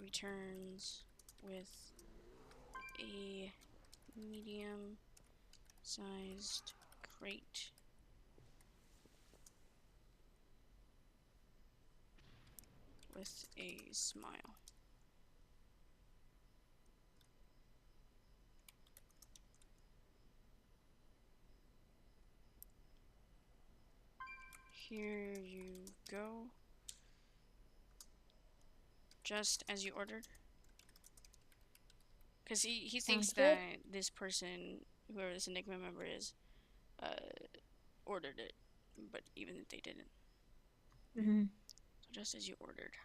returns with a medium-sized crate with a smile. Here you go. Just as you ordered. Because he thinks Sounds good. that this person, whoever this Enigma member is, ordered it, but even if they didn't. Mm-hmm. So just as you ordered.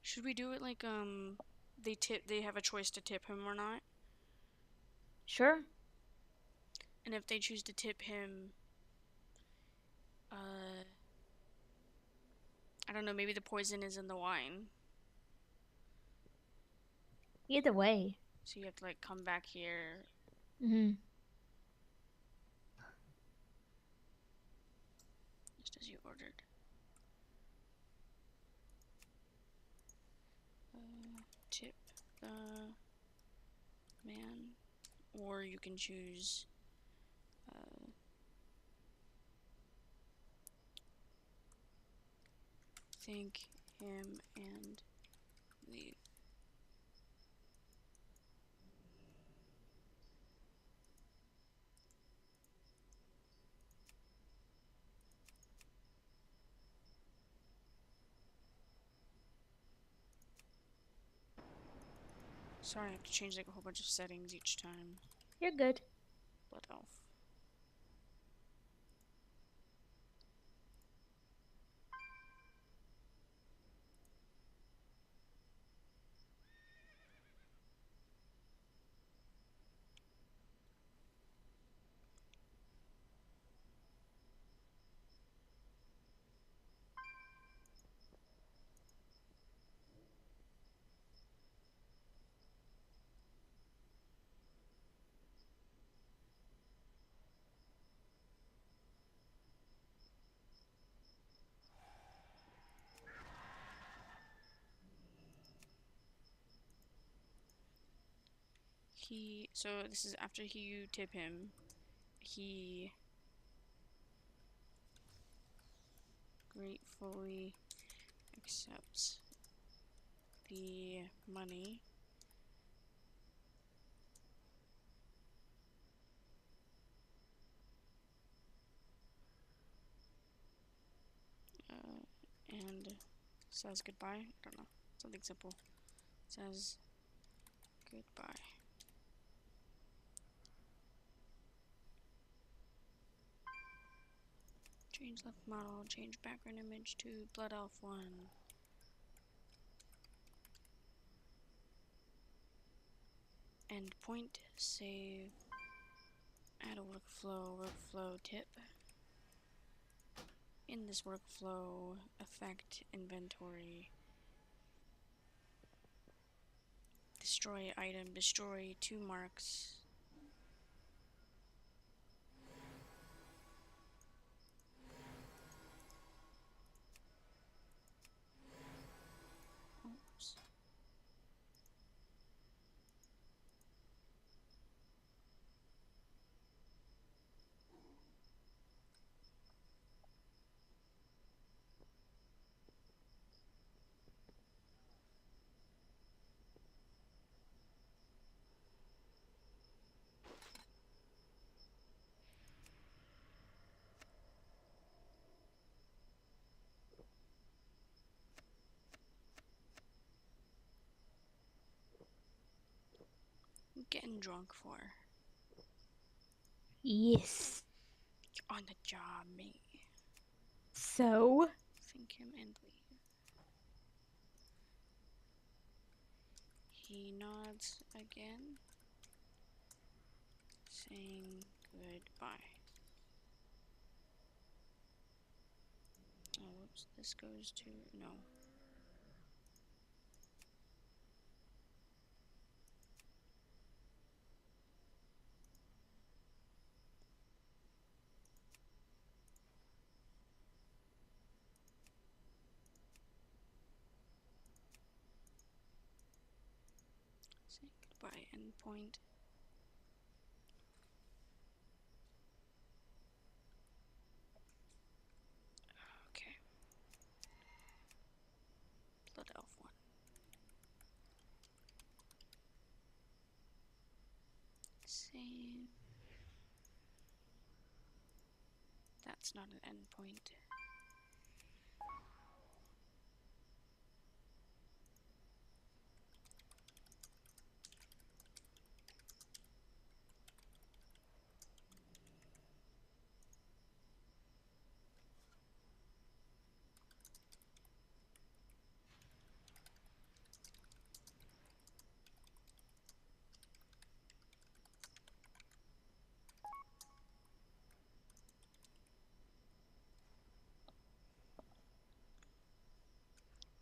Should we do it like they have a choice to tip him or not? Sure. And if they choose to tip him, I don't know, maybe the poison is in the wine. Either way. So you have to like come back here. Mm-hmm. Just as you ordered. Tip the man. Or you can choose thank him and leave. Sorry, I have to change like a whole bunch of settings each time. You're good. Blood elf. So this is after you tip him. He gratefully accepts the money. And says goodbye. I don't know. Something simple. Says goodbye. Change left model. Change background image to Blood Elf 1. Endpoint. Save. Add a workflow tip. In this workflow, effect inventory. Destroy item. Destroy 2 marks. Oops. I'm getting drunk for. Yes. You're on the job, mate. So? Thank him and leave. He nods again, saying goodbye. Oh, whoops. This goes to. No. Say goodbye, endpoint. Okay. Blood Elf 1. Save. That's not an endpoint.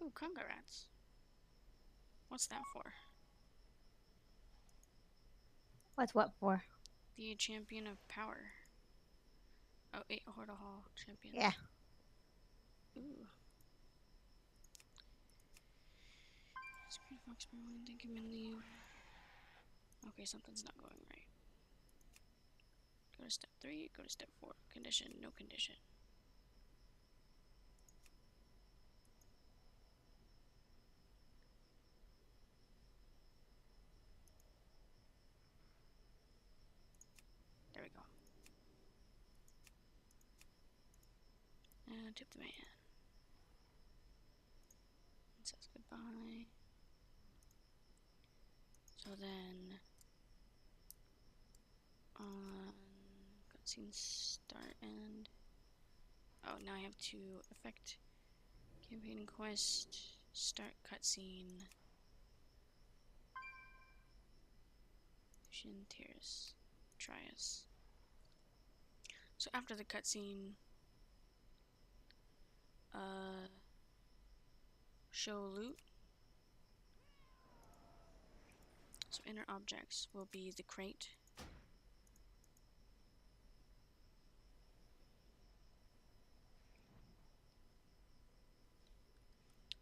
Ooh, congrats. What's that for? What's what for? The Champion of Power. Oh, 8 Horda Hall champions. Yeah. Ooh. Screen Fox Merlin, take him and leave. Okay, something's not going right. Go to step 3, go to step 4. Condition, no condition. There we go. Tip the man. It says goodbye. So then, on cutscene start end. Oh, now I have to effect campaign and quest, start cutscene, Shin Tears, Trias. So after the cutscene, show loot. So inner objects will be the crate.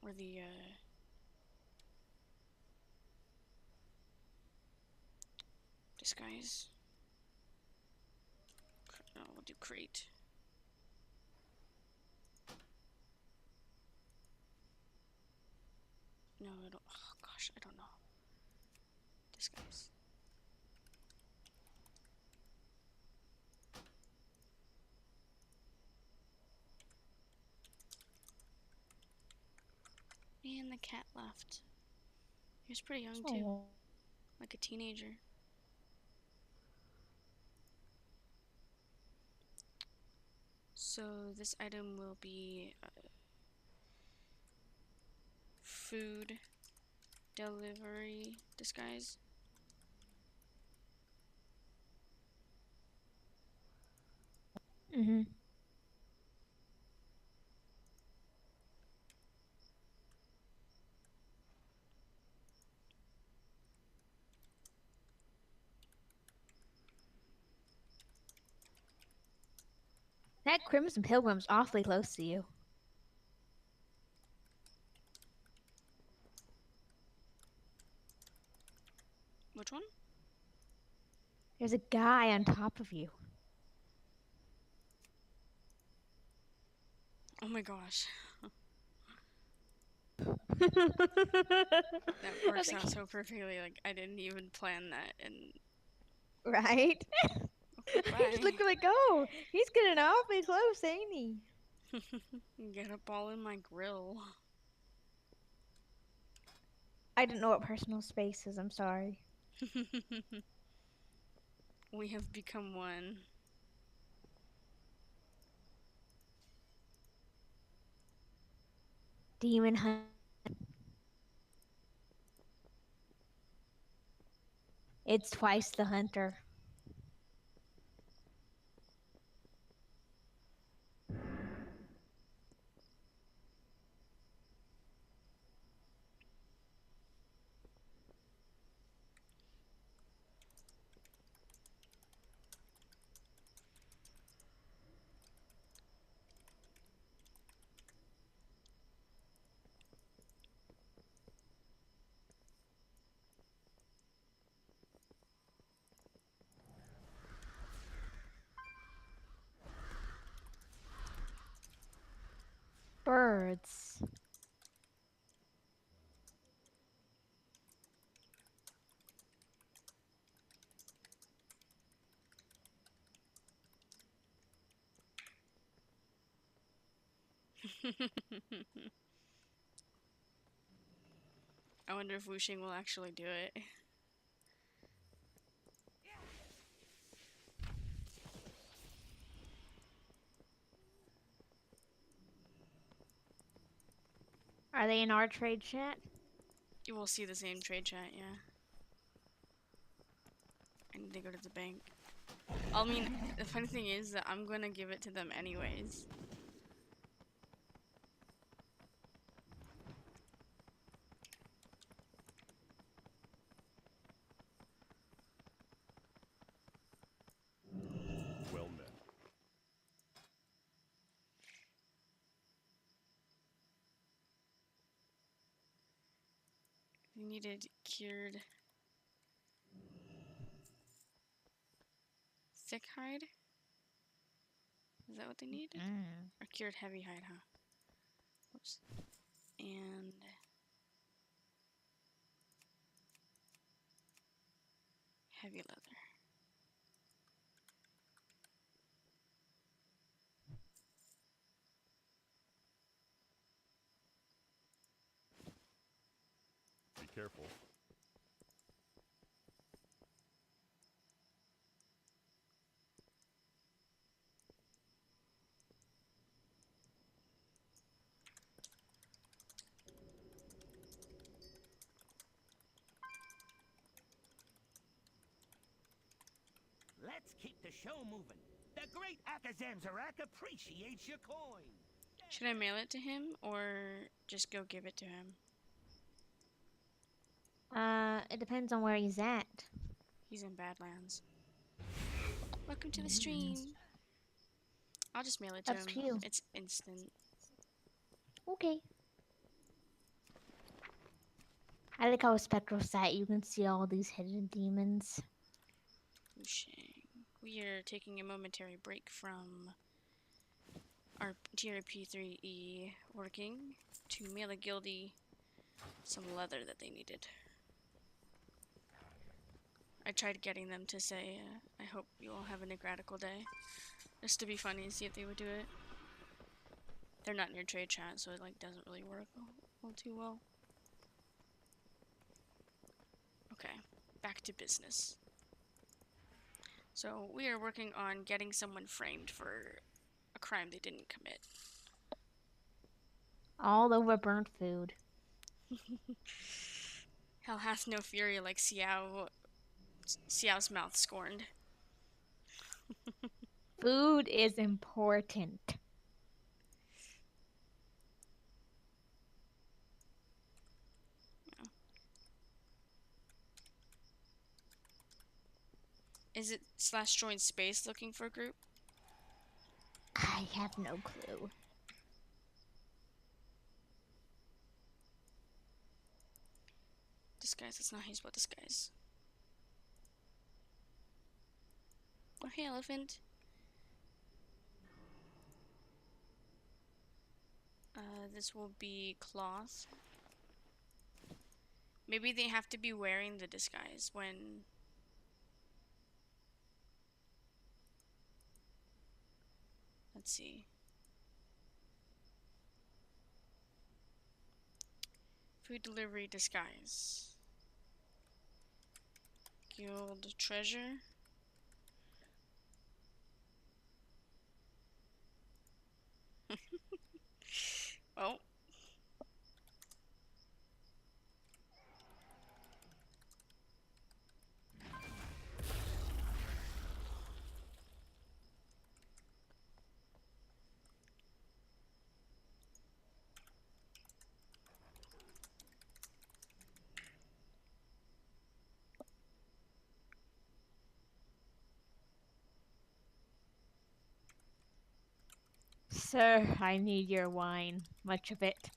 Or the guys. No, we'll do crate. No, I don't. Oh gosh, I don't know. Disguise. And the cat left. He was pretty young too, Oh. like a teenager. So this item will be food delivery disguise. Mm-hmm. That Crimson Pilgrim's awfully close to you. Which one? There's a guy on top of you. Oh my gosh. That That works out so perfectly. Like, I didn't even plan that. And right? okay, I just bye. looked like, oh, he's getting awfully close, ain't he? Get up all in my grill. I didn't know what personal space is. I'm sorry. We have become one. Demon hunt. It's twice the hunter. Birds. I wonder if Wuxing will actually do it. Are they in our trade chat? You will see the same trade chat, yeah. I need to go to the bank. I mean, the funny thing is that I'm gonna give it to them anyways. Well met. They needed cured thick hide? Is that what they need? Or cured heavy hide, huh? Whoops. And heavy leather. Be careful. Let's keep the show moving. The great Akazanzarak appreciates your coin. Should I mail it to him or just go give it to him? It depends on where he's at. He's in Badlands. Welcome to the stream. I'll just mail it to That's him. you. It's instant. Okay. I like how a spectral sight you can see all these hidden demons. Promotion. We are taking a momentary break from our TRP3E working to mail a guildie some leather that they needed. I tried getting them to say, I hope you all have a Negratical day. Just to be funny and see if they would do it. They're not near trade chat, so it like doesn't really work all too well. Okay, back to business. So we are working on getting someone framed for a crime they didn't commit. All over burnt food. Hell hath no fury like Xiao's mouth scorned. Food is important. Is it /join space looking for a group? I have no clue. Disguise, that's not how you spell disguise. Oh, hey, elephant. This will be cloth. Maybe they have to be wearing the disguise when... Let's see. Food delivery disguise. Guild treasure. Oh. Sir, I need your wine. Much of it.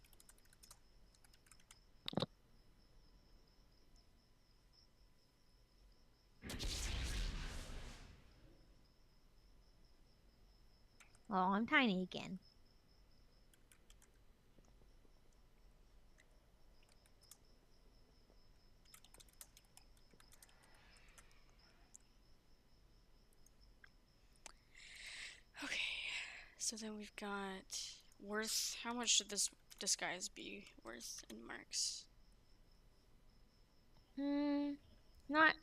Oh, I'm tiny again. Okay. So then we've got worth. How much should this disguise be worth in marks? Not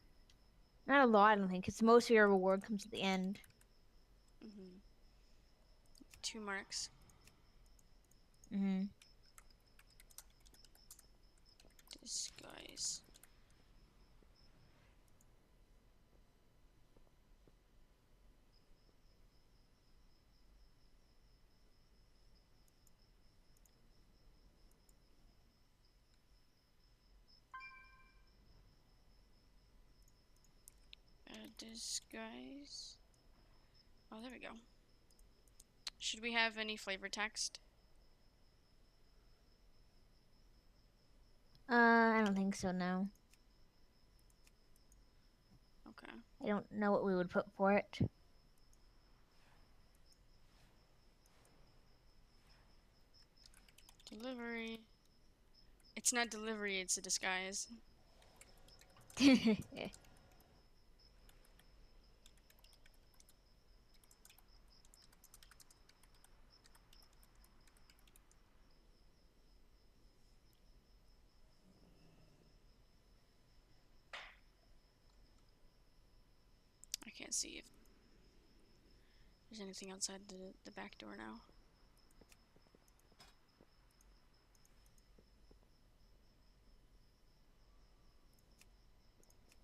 a lot, I don't think, because most of your reward comes at the end. 2 marks. Disguise. Disguise. Oh, there we go. Should we have any flavor text? I don't think so, no. Okay. I don't know what we would put for it. Delivery. It's not delivery, it's a disguise. I can't see if there's anything outside the back door now.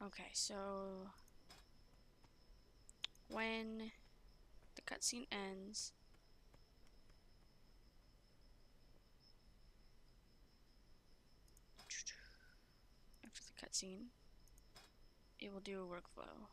Okay, so when the cutscene ends, after the cutscene, it will do a workflow.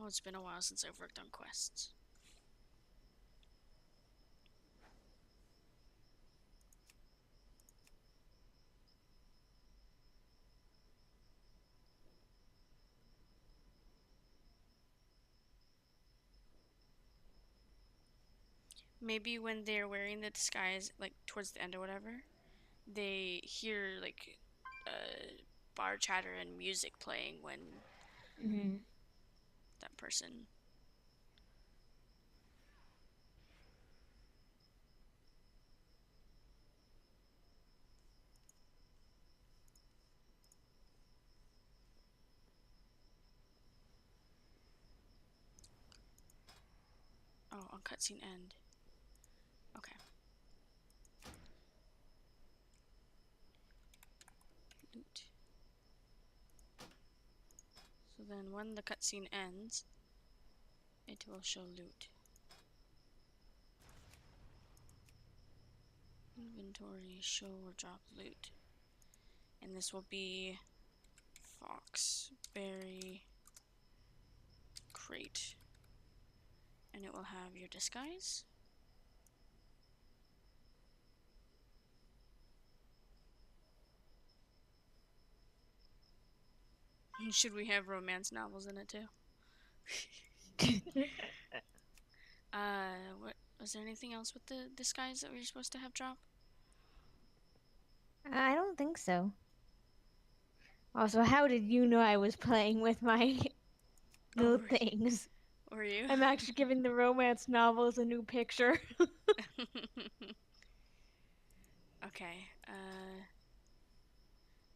Oh, it's been a while since I've worked on quests. Maybe when they're wearing the disguise, like towards the end or whatever, they hear like bar chatter and music playing when Mm-hmm. that person. Oh, on cutscene end. Okay. Loot. So then when the cutscene ends, it will show loot. Inventory, show or drop loot. And this will be Fox, Berry, Crate. And it will have your disguise. Should we have romance novels in it too? What was there anything else with the disguise that we were supposed to have drop? I don't think so. Also, how did you know I was playing with my little were- things? Were you? I'm actually giving the romance novels a new picture. Okay.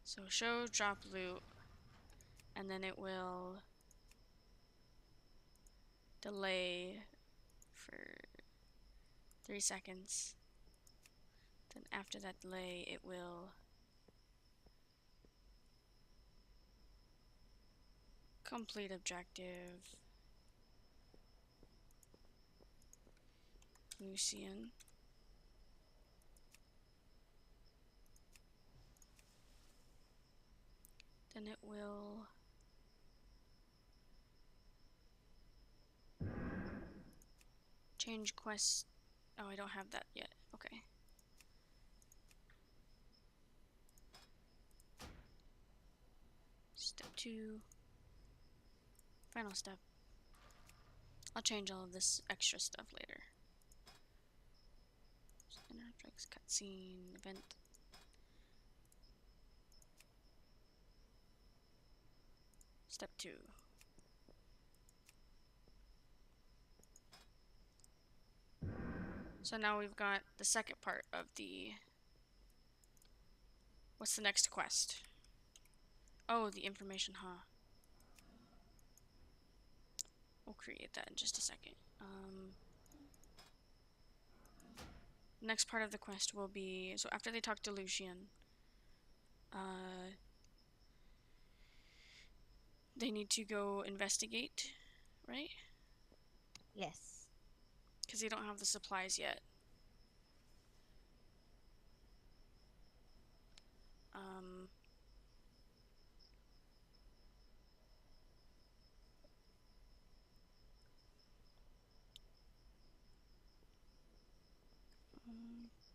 So show drop loot, and then it will delay for 3 seconds. Then after that delay, it will complete objective. Lucian. Then it will change quest. Oh, I don't have that yet. Okay. Step 2. Final step. I'll change all of this extra stuff later. Interflex, cutscene, event. Step 2. So now we've got the second part of the... What's the next quest? Oh, the information, huh? We'll create that in just a second. Next part of the quest will be... So after they talk to Lucian, they need to go investigate, right? Yes. Because they don't have the supplies yet.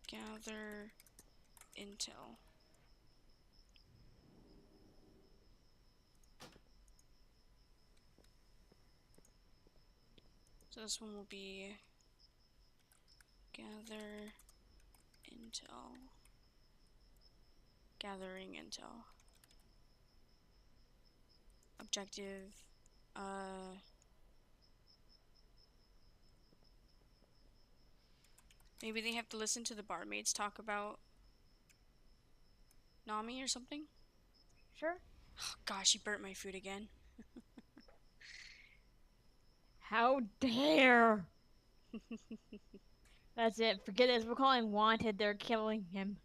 Gather intel. So this one will be gather intel. Gathering intel. Objective. Maybe they have to listen to the barmaids talk about Nami or something? Sure. Oh, gosh, he burnt my food again. How dare! That's it. Forget this. We're calling wanted. They're killing him.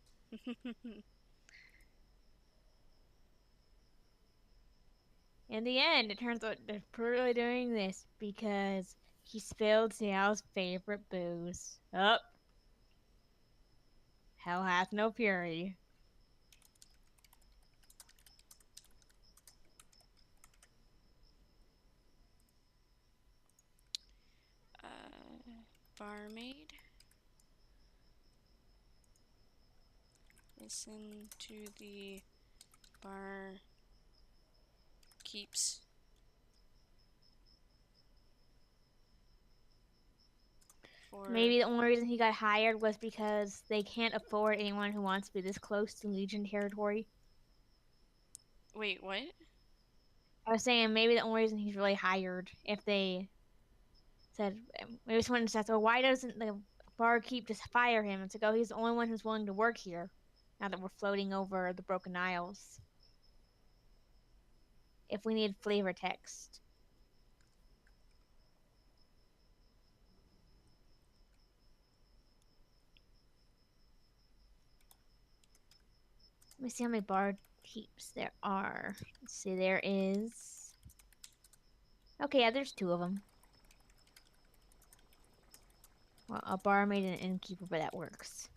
In the end, it turns out they're purely doing this because he spilled Xiao's favorite booze. Up. Hell hath no fury. barmaid. Listen to the bar keeps. For Maybe the only reason he got hired was because they can't afford anyone who wants to be this close to Legion territory. wait, what? I was saying maybe the only reason he's really hired, if they said, maybe someone says, well, why doesn't the barkeep just fire him? It's like, oh, he's the only one who's willing to work here now that we're floating over the Broken Isles. If we need flavor text. Let me see how many barkeeps there are. Let's see, there is. Okay, yeah, there's 2 of them. Well, a barmaid and an innkeeper, but that works.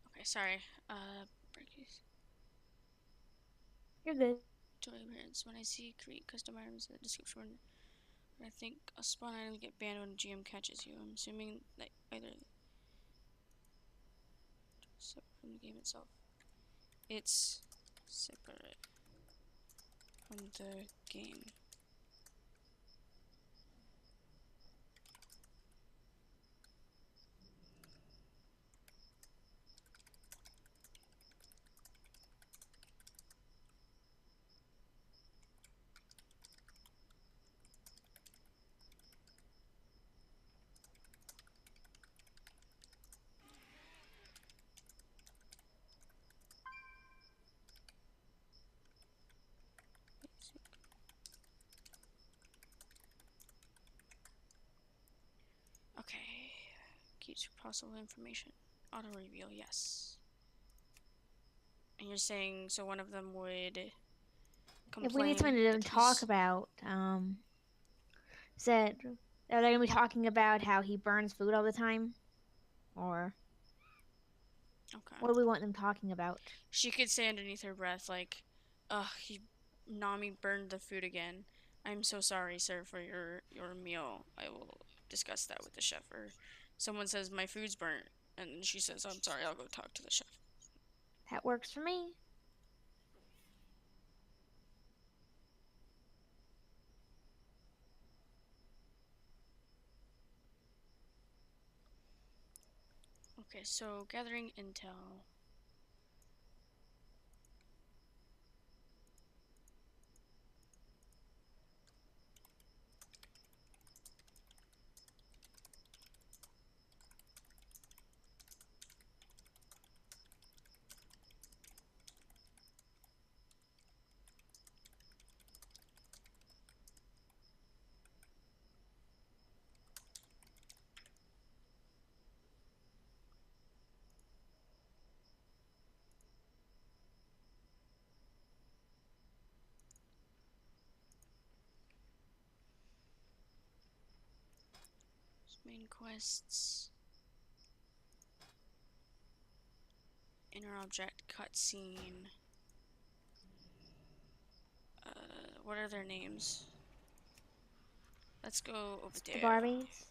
Okay, sorry. Breakies. You're good. Totally appearance. When I see create custom items in the description, I think a spawn item get banned when a GM catches you. I'm assuming that either separate from the game itself. It's separate from the game. Okay. Keeps possible information. Auto reveal, yes. And you're saying so one of them would complain If we need someone to that talk he's... about, said, are they going to be talking about how he burns food all the time? Or Okay. what do we want them talking about? She could say underneath her breath, like, ugh, Nami burned the food again. I'm so sorry, sir, for your meal. I will discuss that with the chef. Or someone says, my food's burnt. And she says, I'm sorry, I'll go talk to the chef. That works for me. Okay, so gathering intel. Main quests. Inner object cutscene. What are their names? Let's go over The there. barmaids.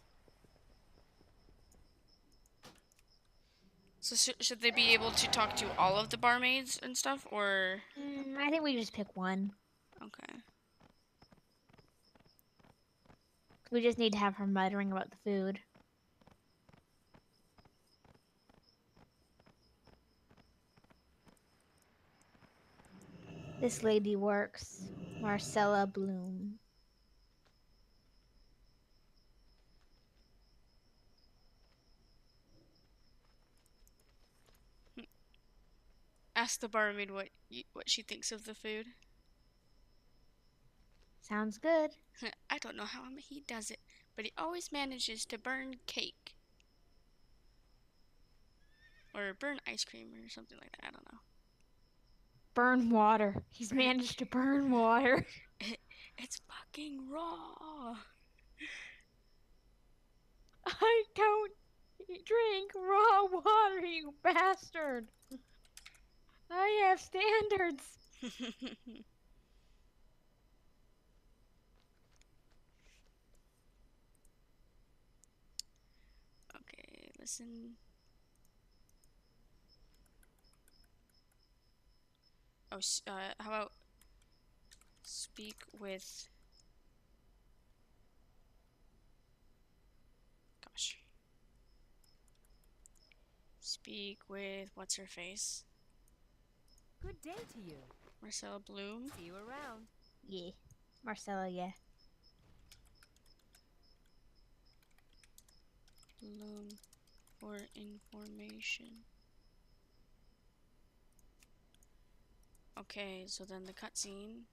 So should they be able to talk to all of the barmaids and stuff, or? I think we just pick one. Okay. We just need to have her muttering about the food. This lady works. Marcella Bloom. Ask the barmaid what she thinks of the food. Sounds good. I don't know how he does it, but he always manages to burn cake. Or burn ice cream or something like that. I don't know. Burn water. He's managed to burn water. It's fucking raw. I don't drink raw water, you bastard. I have standards. Okay, listen. Oh, how about speak with... Gosh. Speak with what's her face? Good day to you. Marcella Bloom. See you around. Yeah. Marcella, yeah. Bloom for information. Okay, so then the cutscene.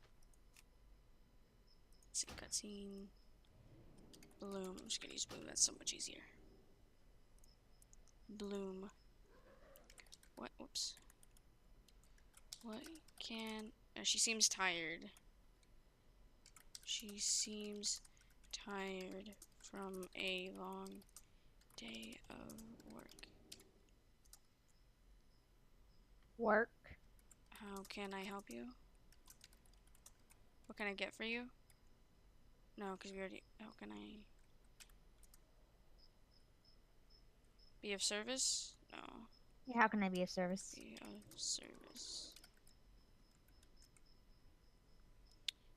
Let's see, cutscene. Bloom. I'm just gonna use Bloom, that's so much easier. Bloom. What? Whoops. What can... she seems tired. She seems tired from a long day of work. Work. How can I help you? What can I get for you? No, because we already... How can I... Be of service? No. Yeah, how can I be of service? Be of service.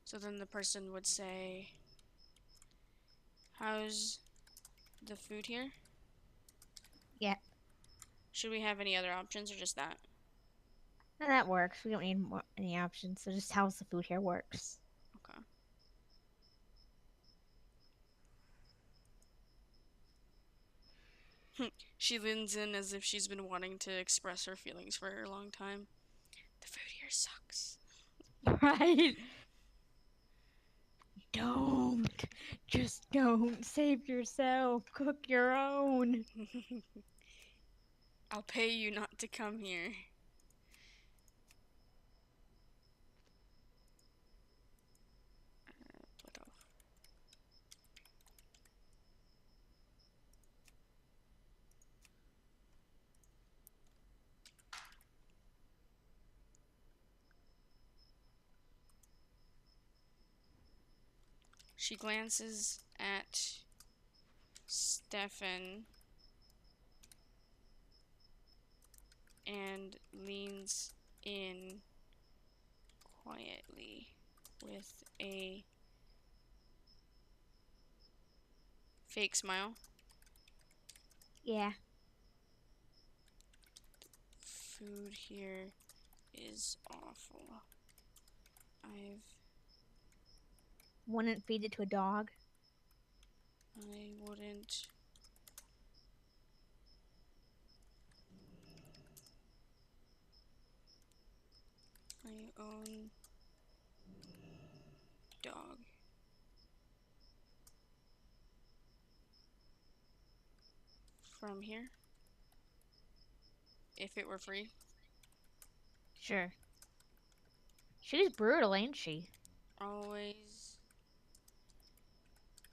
So then the person would say... How's the food here? Yeah. Should we have any other options or just that? No, that works. We don't need any options. So just how's the food here works. Okay. She leans in as if she's been wanting to express her feelings for a long time. The food here sucks. Right? Don't. Just don't. Save yourself. Cook your own. I'll pay you not to come here. Put off. She glances at Stefan and leans in quietly with a fake smile. Yeah. Food here is awful. Wouldn't feed it to a dog. I wouldn't. I own dog. From here? If it were free? Sure. She's brutal, ain't she? Always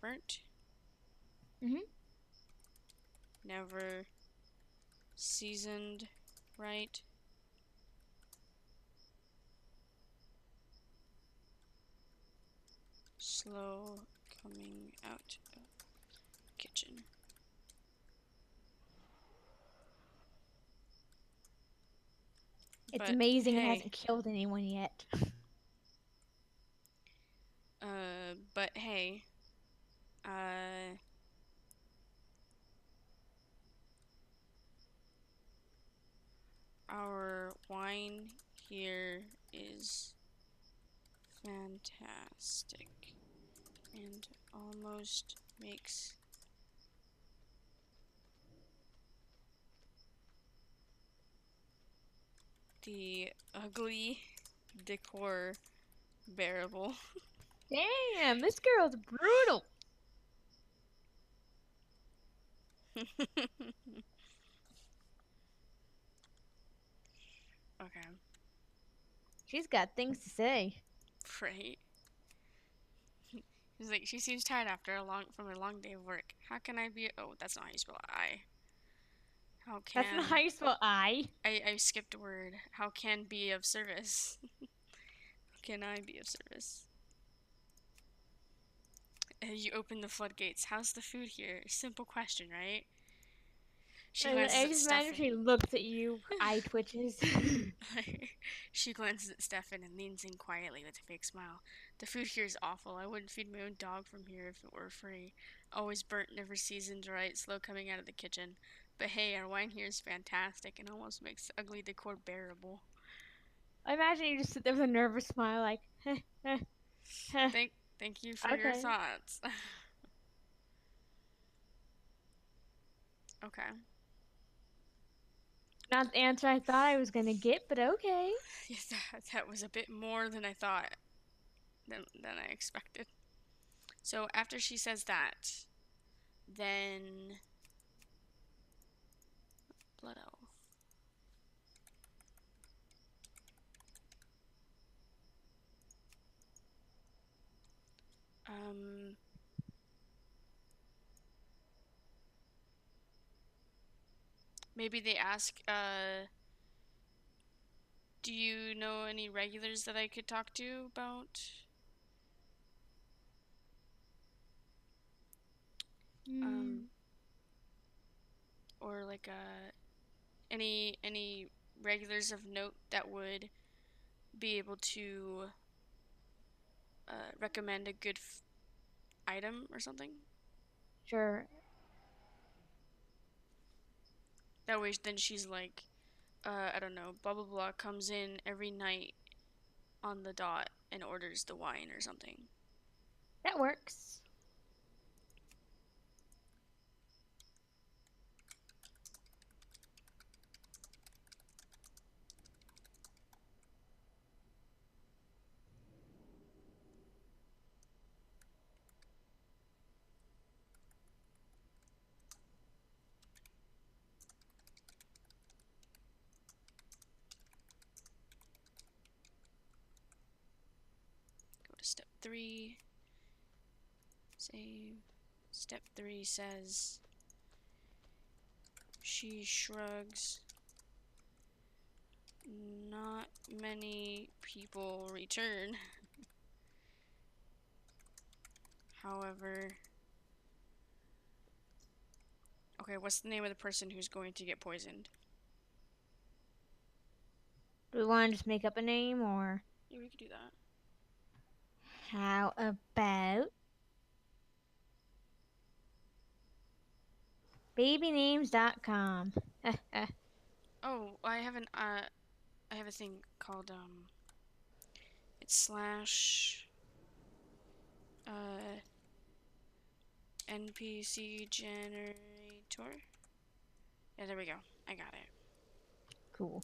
burnt? Mhm. Never seasoned right? Slow coming out of kitchen. It's But, amazing it hey. hasn't killed anyone yet. But hey, our wine here is fantastic and almost makes the ugly decor bearable. Damn, this girl's brutal. Okay, She's got things to say. right. He's like, she seems tired after from a long day of work. How can I be? Oh, that's not how you spell I. How That's not can how you spell I. I skipped a word. How can be of service? How can I be of service? You open the floodgates. How's the food here? Simple question, right? She glances I at just imagine she Stefan. looks at you, eye twitches. She glances at Stefan and leans in quietly with a fake smile. The food here is awful. I wouldn't feed my own dog from here if it were free. Always burnt, never seasoned right, slow coming out of the kitchen. But hey, our wine here is fantastic and almost makes ugly decor bearable. I imagine you just sit there with a nervous smile, like, Thank you for your okay. thoughts. Okay. Not the answer I thought I was gonna get, but okay. That was a bit more than I thought, than I expected. So after she says that, then Blood Elf. Um, maybe they ask, do you know any regulars that I could talk to about? Mm, Or like, any regulars of note that would be able to recommend a good item or something? sure. That way, then she's like, I don't know, blah blah blah comes in every night on the dot and orders the wine or something. That works. Go to step 3. Save. Step 3 says she shrugs. Not many people return. However, okay, what's the name of the person who's going to get poisoned? Do we want to just make up a name, or Yeah, we could do that. how about babynames.com? Oh, I have I have a thing called it's slash NPC generator. Yeah, there we go. I got it. Cool.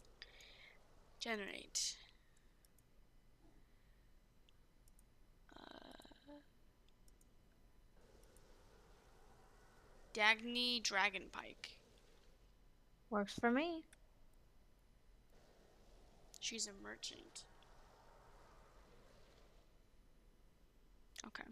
Generate. Dagny Dragonpike. Works for me. She's a merchant. Okay.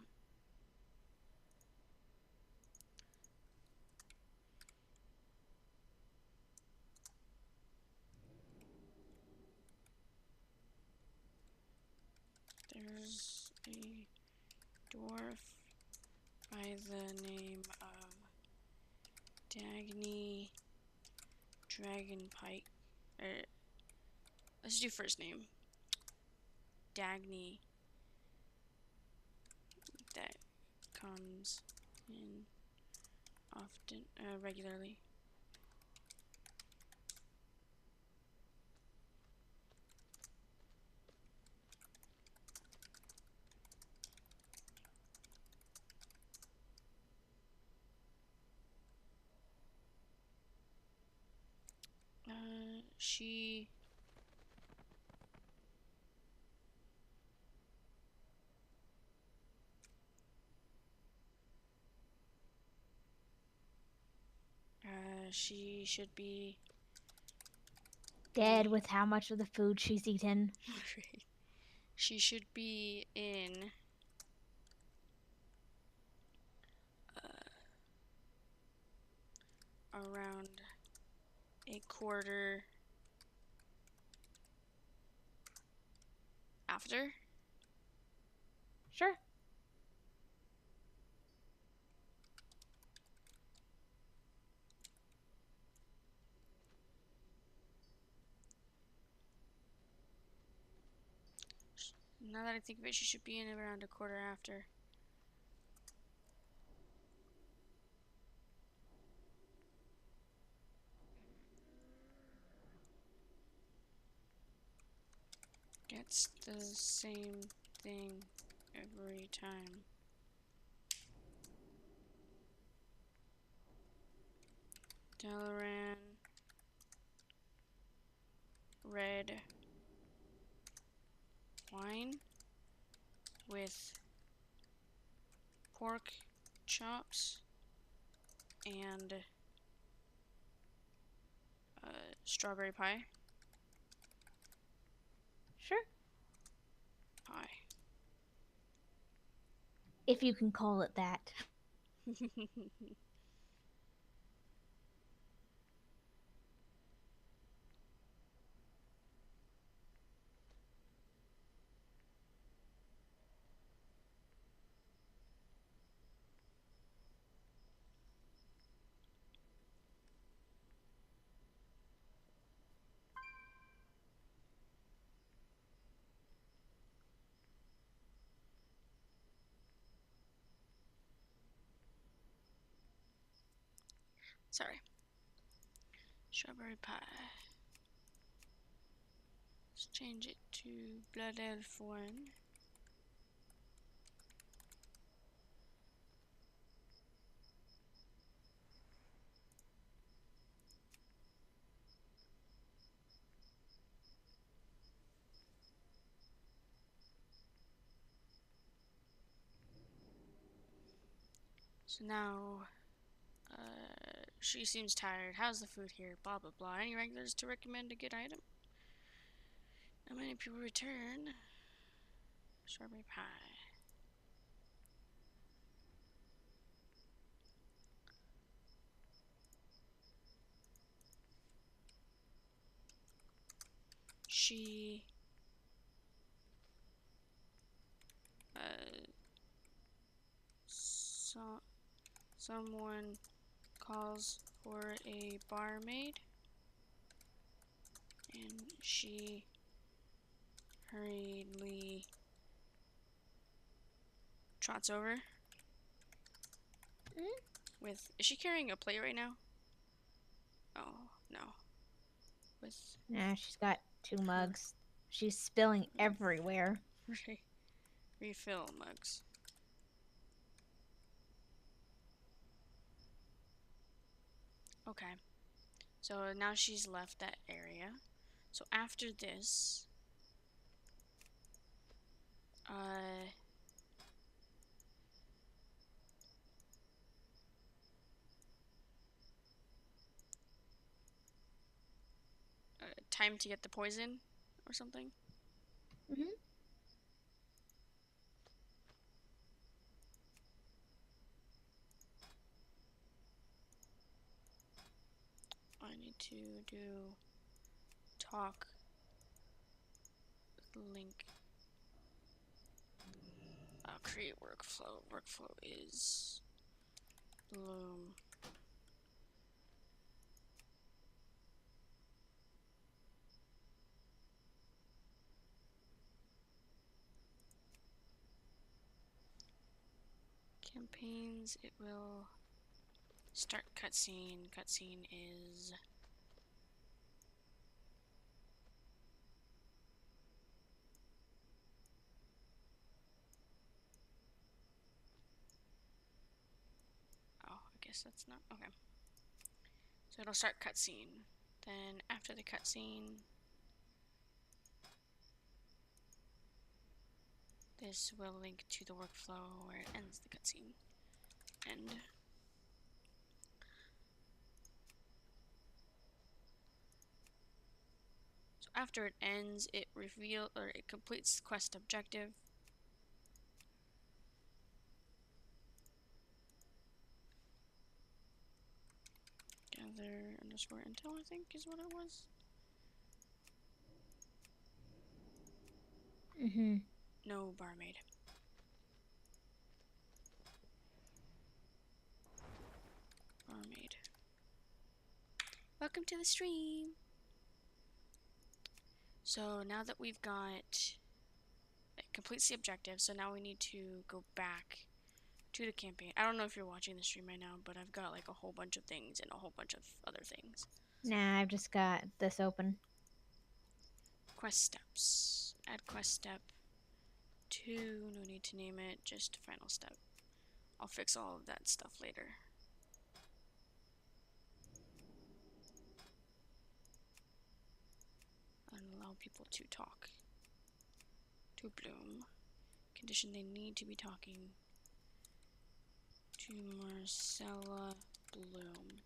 There's a dwarf by the name of Dagny Dragonpike. Let's do first name. Dagny. That comes in often, regularly. She She should be Dead with how much of the food she's eaten. she should be in around a quarter after. Sure. Now that I think of it, she should be in around a quarter after. Gets the same thing every time. Dalaran. Red wine with pork chops and strawberry pie. Sure. Pie. If you can call it that. Sorry. Strawberry pie. Let's change it to Blood Elf one. So now, she seems tired. How's the food here? Blah blah blah. Any regulars to recommend a good item? Not many people return. Strawberry pie. She someone calls for a barmaid and she hurriedly trots over with, is she carrying a plate right now? Oh no, with Nah, she's got 2 mugs. She's spilling everywhere. refill mugs. Okay, so now she's left that area. So after this, time to get the poison or something. Mm-hmm. I need to do talk link. Create workflow. Workflow is Bloom. Campaigns, it will start cutscene. Cutscene is oh, I guess that's not okay. So it'll start cutscene. Then after the cutscene, this will link to the workflow where it ends the cutscene. End. So after it ends, it completes the quest objective. Gather underscore intel, I think is what it was. Mm-hmm. No barmaid. Barmaid. Welcome to the stream. So now that we've got it completes the objective, so now we need to go back to the campaign. I don't know if you're watching the stream right now, but I've got like a whole bunch of things and a whole bunch of other things. Nah, I've just got this open. Quest steps. Add quest step 2. No need to name it, just final step. I'll fix all of that stuff later. And allow people to talk. To Bloom. Condition they need to be talking to Marcella Bloom.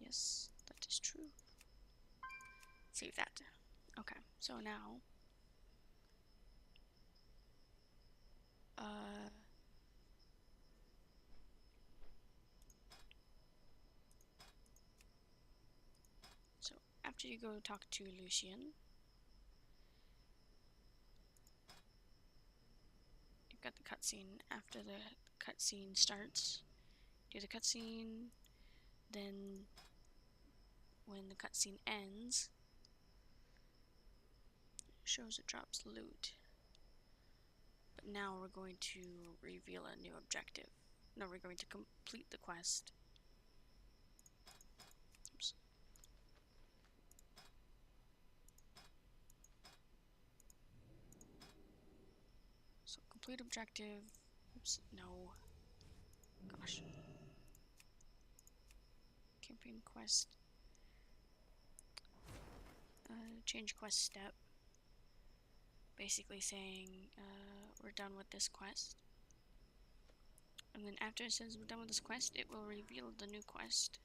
Yes, that is true. Save that. Okay, so now so after you go talk to Lucian, you've got the cutscene. After the cutscene starts, do the cutscene, then when the cutscene ends, it shows it drops loot. But now we're going to reveal a new objective. No, we're going to complete the quest. Oops. So complete objective. Oops, no. Gosh. Campaign quest. Change quest step. Basically saying we're done with this quest. And then after it says we're done with this quest, it will reveal the new quest.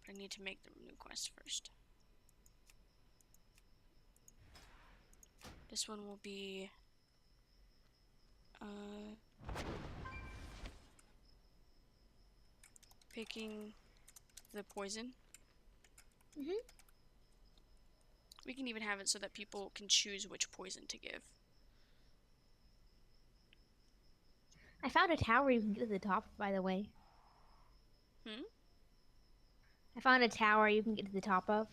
But I need to make the new quest first. This one will be picking the poison. Mm-hmm. We can even have it so that people can choose which poison to give. I found a tower you can get to the top, by the way. Hmm? I found a tower you can get to the top of.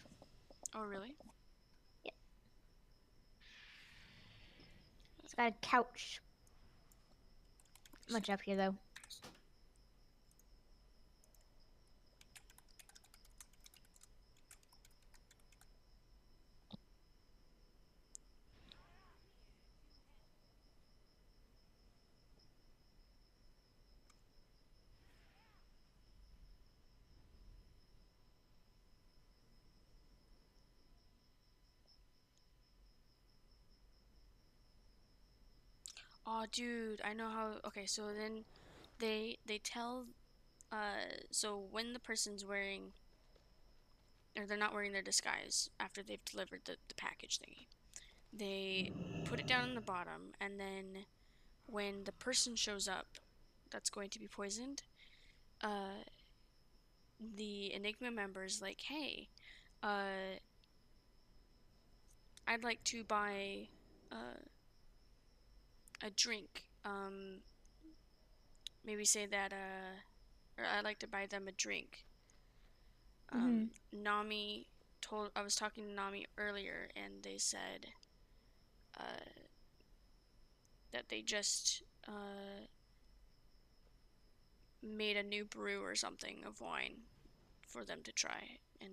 Oh, really? Yeah. It's got a couch. Much up here, though. Oh, dude, I know how. Okay, so then they tell. So when the person's wearing, or they're not wearing their disguise after they've delivered the package thingy, they put it down on the bottom, and then when the person shows up that's going to be poisoned, the Enigma member's like, hey, I'd like to buy a drink. Maybe say that, or I'd like to buy them a drink. Nami I was talking to Nami earlier, and they said that they just made a new brew or something of wine for them to try, and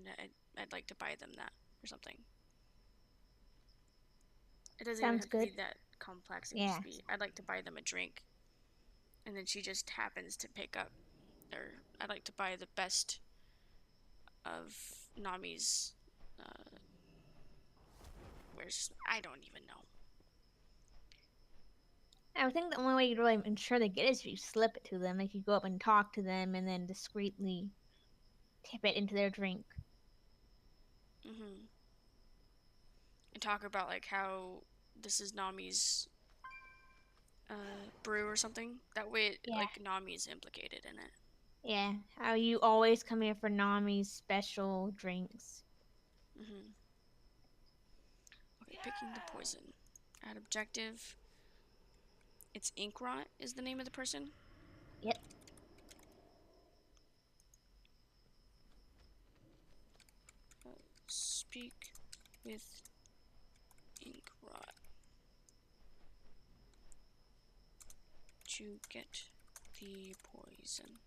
I'd like to buy them that or something. It doesn't even Sounds have to be good. that complex. It can Yeah. just be, I'd like to buy them a drink. And then she just happens to pick up, or I'd like to buy the best of Nami's, where's, I don't even know. I would think the only way you'd really ensure they get it is if you slip it to them. Like you go up and talk to them and then discreetly tip it into their drink. Mm-hmm. And talk about like how this is Nami's brew or something. That way, Yeah. like Nami's implicated in it. Yeah, how you always come here for Nami's special drinks. Mm-hmm. Okay, picking the poison. Add objective. It's Inkrot is the name of the person. Yep. Speak with Inkrot to get the poison.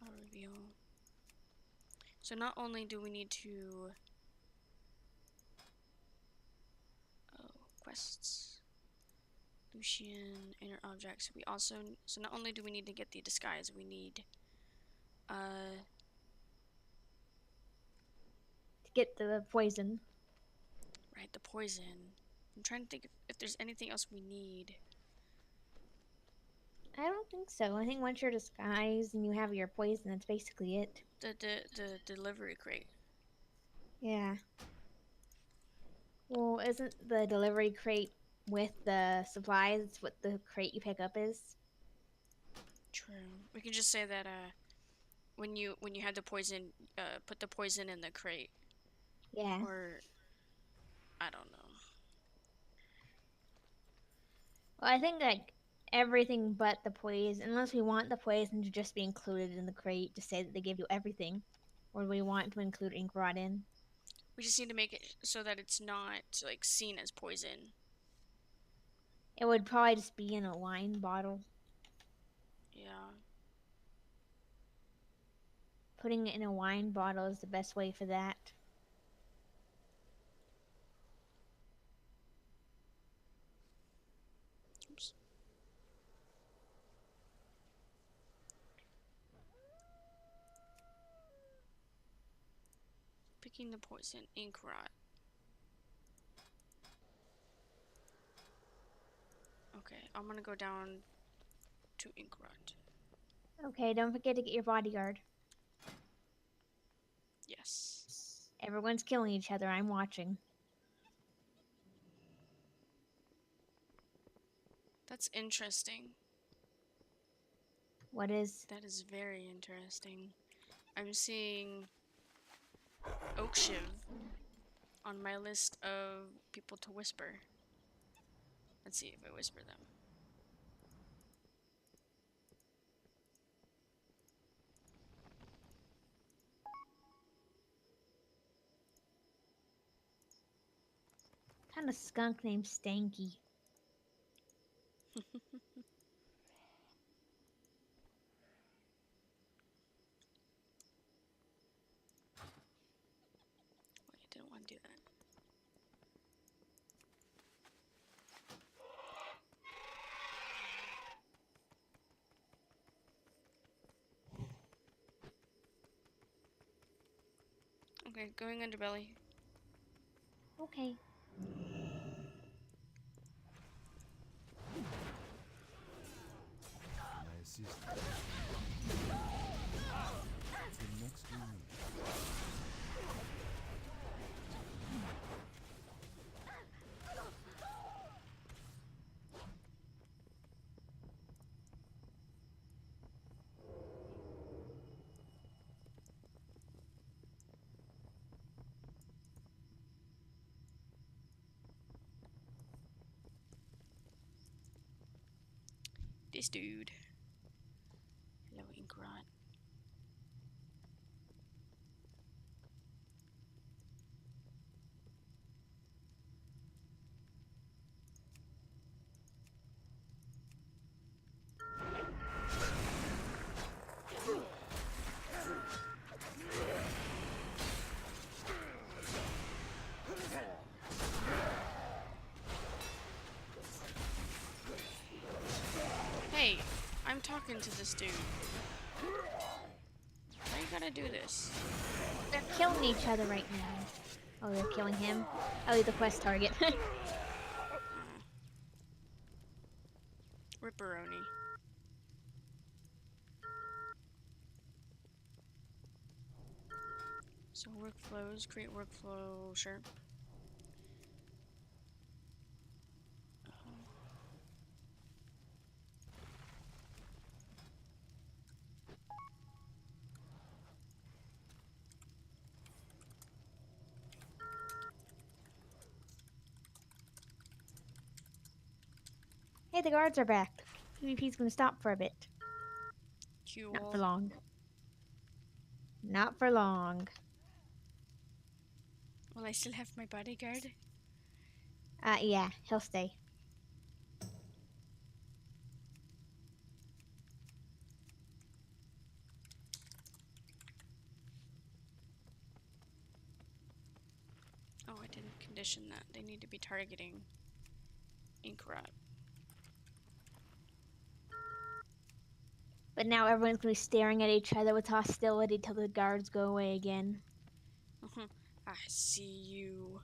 I'll reveal. So not only do we need to quests, Lucian, inner objects. We also so not only do we need to get the disguise, we need To get the poison. right, the poison. I'm trying to think if there's anything else we need. I don't think so. I think once you're disguised and you have your poison, that's basically it. The delivery crate. Yeah. Well, isn't the delivery crate with the supplies? It's what the crate you pick up is. True. We can just say that when you had the poison, put the poison in the crate. Yeah. Or I don't know. Well, I think like everything but the poison, unless we want the poison to just be included in the crate to say that they give you everything, or do we want to include ink rot in? We just need to make it so that it's not like seen as poison. It would probably just be in a wine bottle. Yeah. Putting it in a wine bottle is the best way for that. Oops. Picking the poison, ink rot. Okay, I'm gonna go down to ink rot. Okay, don't forget to get your bodyguard. Yes. Everyone's killing each other. I'm watching. That's interesting. What is? That is very interesting. I'm seeing Oakshiv on my list of people to whisper. Let's see if I whisper them. Kind of skunk named Stanky. Wait, I didn't want to do that. Okay, going underbelly. Okay. My assistant. The next we meet. This dude. Hello, Inkrot. Hey, I'm talking to this dude. Why you gotta do this? They're killing each other right now. Oh, they're killing him? Oh, the quest target. Ripperoni. So workflows, create workflow, sure. Hey, the guards are back. PvP's gonna stop for a bit. Not for Cool. long. Not for long. Will I still have my bodyguard? Yeah, he'll stay. Oh, I didn't condition that. They need to be targeting ink rot. But now everyone's gonna be staring at each other with hostility till the guards go away again. I see you.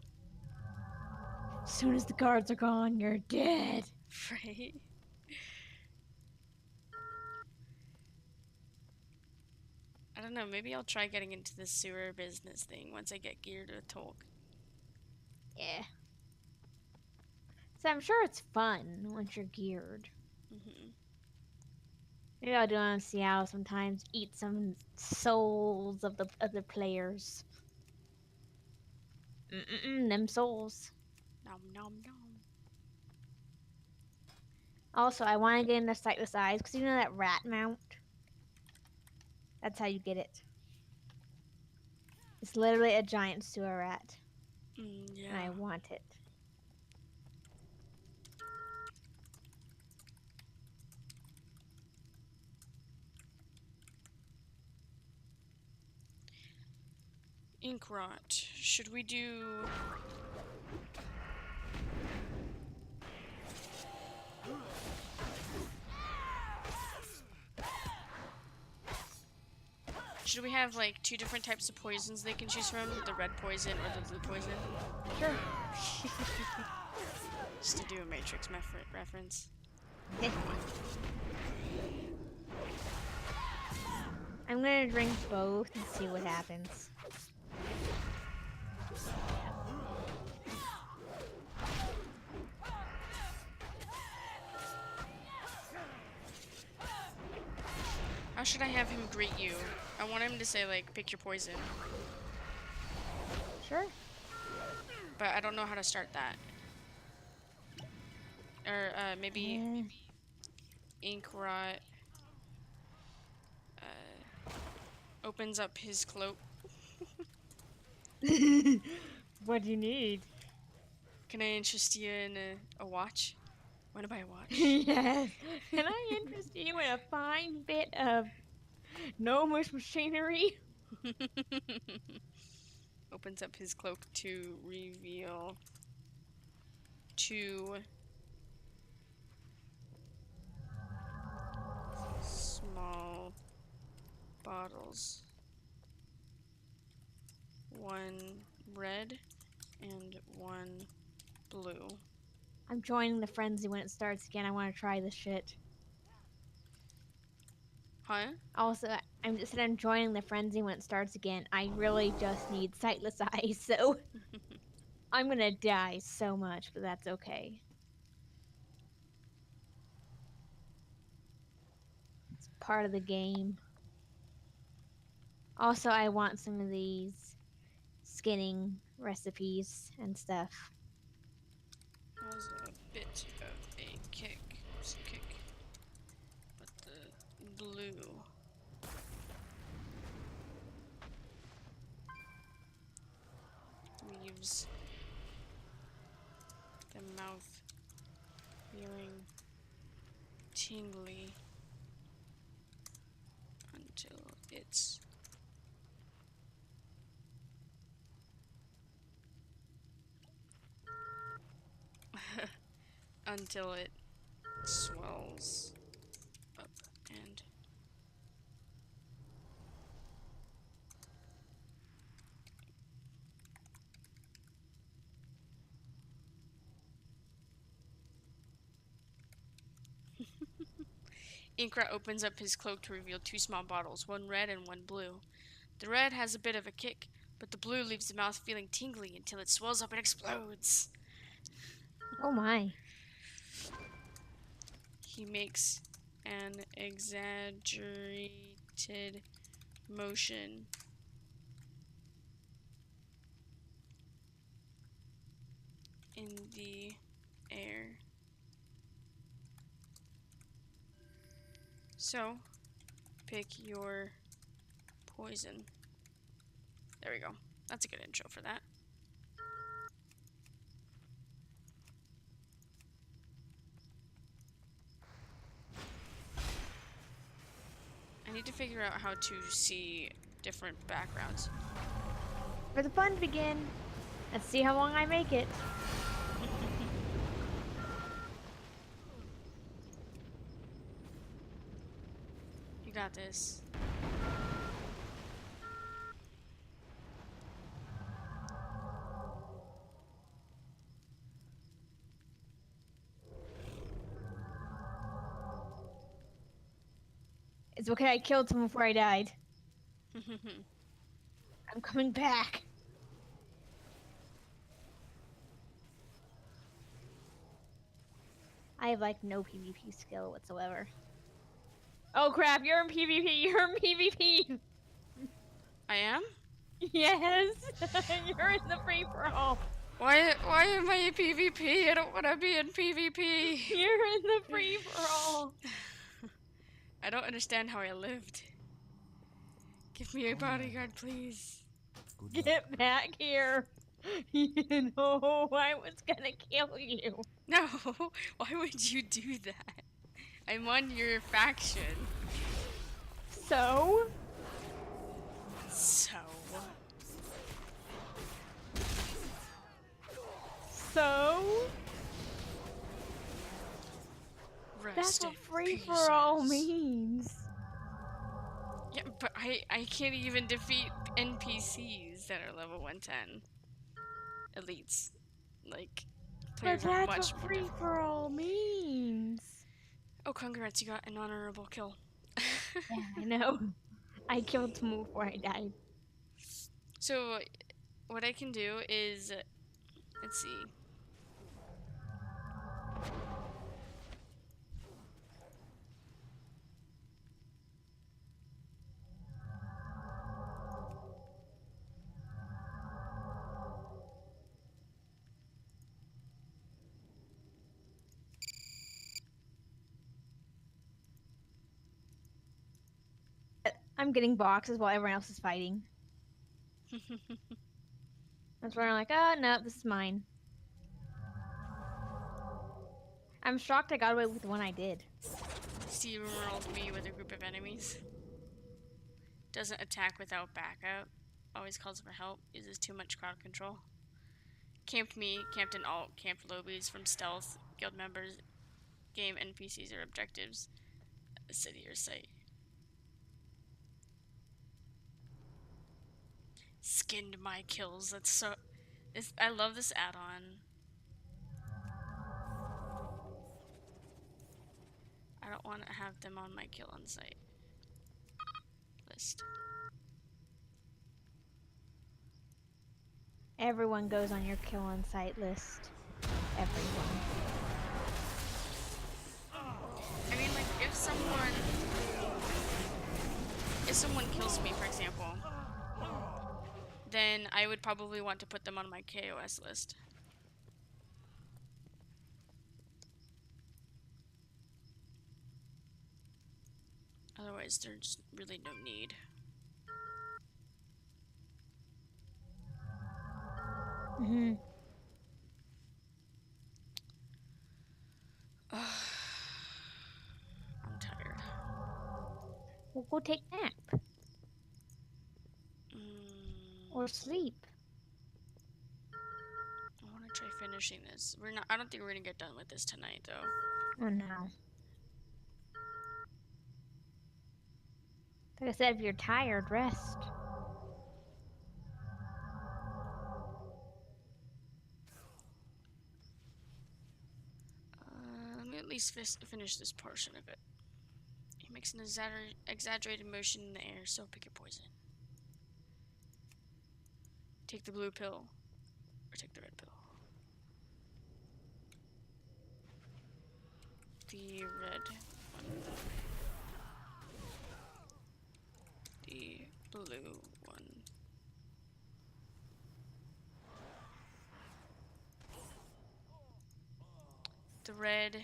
As soon as the guards are gone, you're dead. Right? I don't know, maybe I'll try getting into the sewer business thing once I get geared with Tolk. Yeah. So I'm sure it's fun once you're geared. Maybe I'll do it on Seattle sometimes. Eat some souls of the other players. Them souls. Nom nom nom. Also, I want to get into Sightless Eyes because you know that rat mount. That's how you get it. It's literally a giant sewer rat, Yeah. and I want it. Ink rot. Should we do... Should we have like 2 different types of poisons they can choose from? The red poison or the blue poison? Sure. Just to do a Matrix reference. I'm gonna drink both and see what happens. How should I have him greet you? I want him to say like, pick your poison. Sure. But I don't know how to start that. Or maybe ink rot opens up his cloak. What do you need? Can I interest you in a watch? Want to buy a watch? Yes. Can I interest you in a fine bit of gnomish machinery? Opens up his cloak to reveal 2 small bottles. 1 red and 1 blue. I'm joining the frenzy when it starts again. I want to try this shit. Huh? Also, I'm joining the frenzy when it starts again. I really just need Sightless Eyes, so I'm gonna die so much, but that's okay. It's part of the game. Also, I want some of these skinning recipes and stuff. Has a bit of a kick. It's a kick. But the blue. Leaves the mouth feeling tingly until it's until it swells up and Inkra opens up his cloak to reveal 2 small bottles, 1 red and 1 blue. The red has a bit of a kick, but the blue leaves the mouth feeling tingly until it swells up and explodes. Oh my. He makes an exaggerated motion in the air. So, pick your poison. There we go. That's a good intro for that. I need to figure out how to see different backgrounds. For the fun to begin. Let's see how long I make it. You got this. It's okay, I killed someone before I died. I'm coming back. I have like no PvP skill whatsoever. Oh crap, you're in PvP, you're in PvP! I am? Yes! You're in the free-for-all! Why am I in PvP? I don't want to be in PvP. You're in the free-for-all! I don't understand how I lived. Give me a bodyguard, please. Good luck. Get back here! You know, I was gonna kill you. No, why would you do that? I'm on your faction. So? So, So? rest That's what in free-for-all pieces. means. Yeah, but I can't even defeat NPCs that are level 110. Elites. Like, But players are that's much what more difficult. free-for-all means. Oh, congrats, you got an honorable kill. Yeah, I know. I killed someone before I died. So, what I can do is, let's see. I'm getting boxes while everyone else is fighting. That's where I'm like, oh no, this is mine. I'm shocked I got away with the one I did. Steamrolled me with a group of enemies. Doesn't attack without backup. Always calls for help. Uses too much crowd control. Camped me. Camped in alt. Camped lobbies from stealth. Guild members. Game NPCs or objectives. A city or site. Skinned my kills. That's so... I love this add-on. I don't want to have them on my kill on site list. Everyone goes on your kill on site list. Everyone. I mean, like, if someone kills me, for example, then I would probably want to put them on my KOS list. Otherwise, there's really no need. Mm-hmm. I'm tired. Well, go take a nap. Or sleep. I want to try finishing this. I don't think we're gonna get done with this tonight, though. Oh no. Like I said, if you're tired, rest. Let me at least finish this portion of it. He makes an exaggerated motion in the air, so pick your poison. Take the blue pill. Or take the red pill. The red one. The blue one. The red.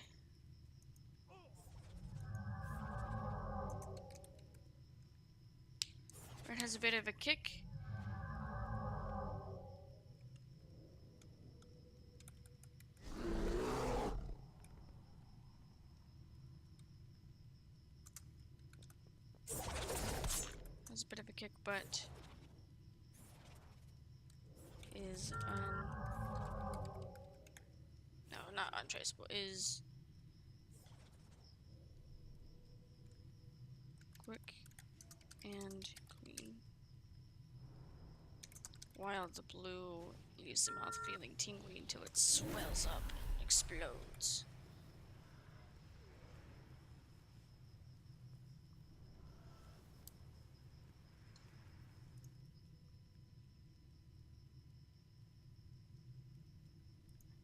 Red has a bit of a kick. Has a bit of a kick, but is no, not untraceable. Is quick and clean. While the blue leaves the mouth feeling tingly until it swells up and explodes.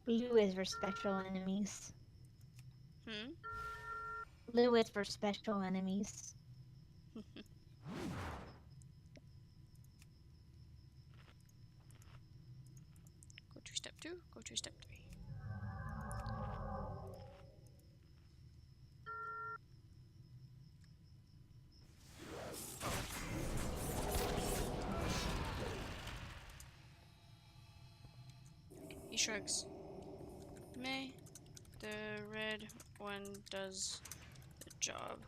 Blue is for special enemies. Hmm? Blue is for special enemies. Go to step 2, go to step 3. He shrugs. Meh. The red one does the job.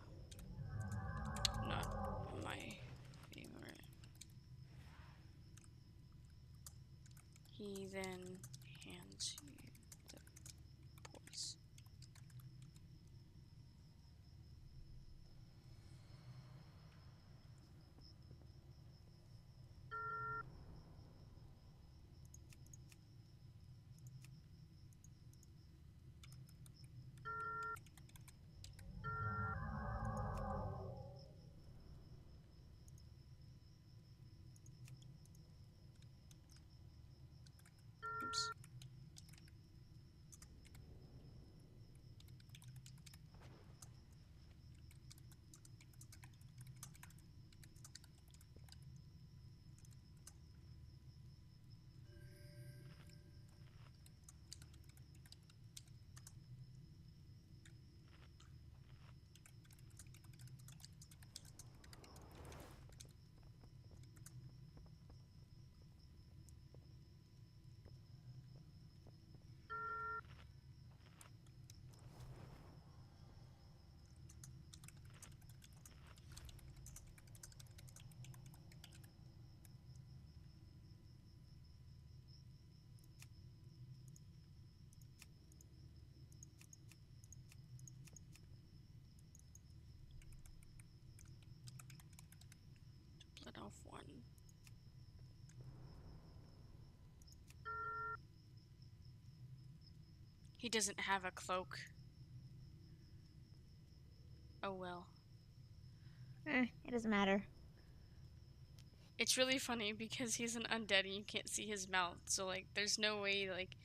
Not my favorite. He then hands you the poise. Oops. Split off one. He doesn't have a cloak. Oh well. It doesn't matter. It's really funny because he's an undead and you can't see his mouth, so like there's no way like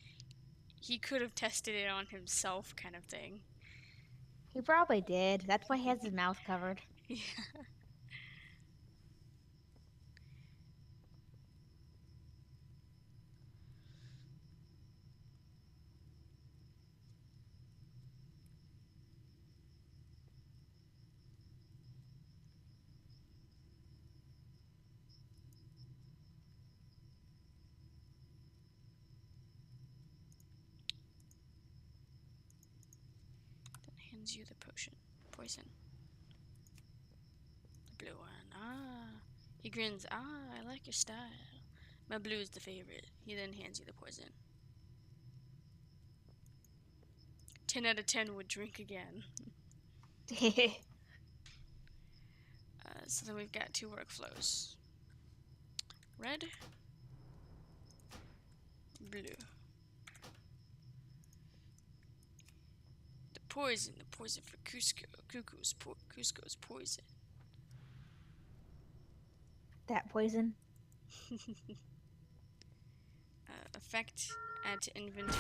he could have tested it on himself kind of thing. He probably did. That's why he has his mouth covered. Yeah. Then hands you the poison. The blue one. Ah. He grins. Ah, I like your style. My blue is the favorite. He then hands you the poison. 10 out of 10 would drink again. So then we've got 2 workflows. Red. Blue. The poison for Cusco. Cusco's poison. That poison. Perfect. Add to inventory.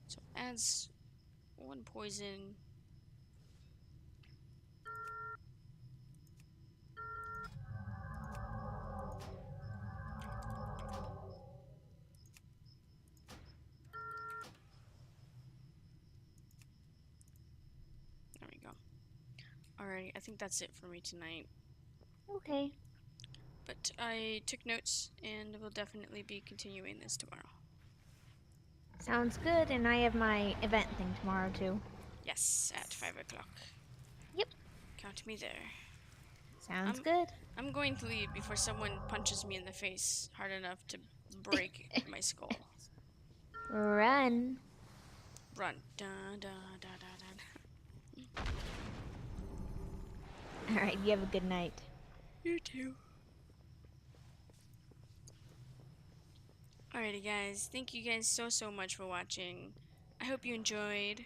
So adds 1 poison. There we go. Alright, I think that's it for me tonight. Okay. But I took notes and will definitely be continuing this tomorrow. Sounds good. And I have my event thing tomorrow too. Yes, at 5 o'clock. Yep. Count me there. Sounds good. I'm going to leave before someone punches me in the face hard enough to break my skull. Run. Run. Dun, dun, dun, dun, dun. All right. You have a good night. You too. Alrighty guys, thank you guys so much for watching. I hope you enjoyed.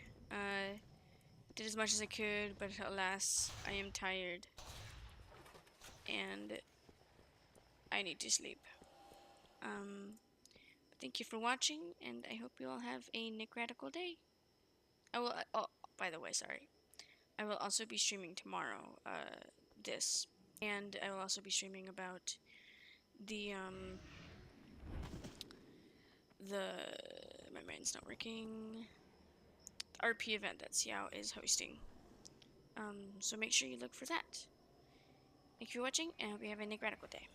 Did as much as I could, but alas, I am tired. And I need to sleep. Thank you for watching, and I hope you all have a Nick Radical day. I will, oh, by the way, sorry. I will also be streaming tomorrow, this. And I will also be streaming about the, my mind's not working, the RP event that Xiao is hosting. So make sure you look for that. Thank you for watching, and I hope you have a Nick Radical day.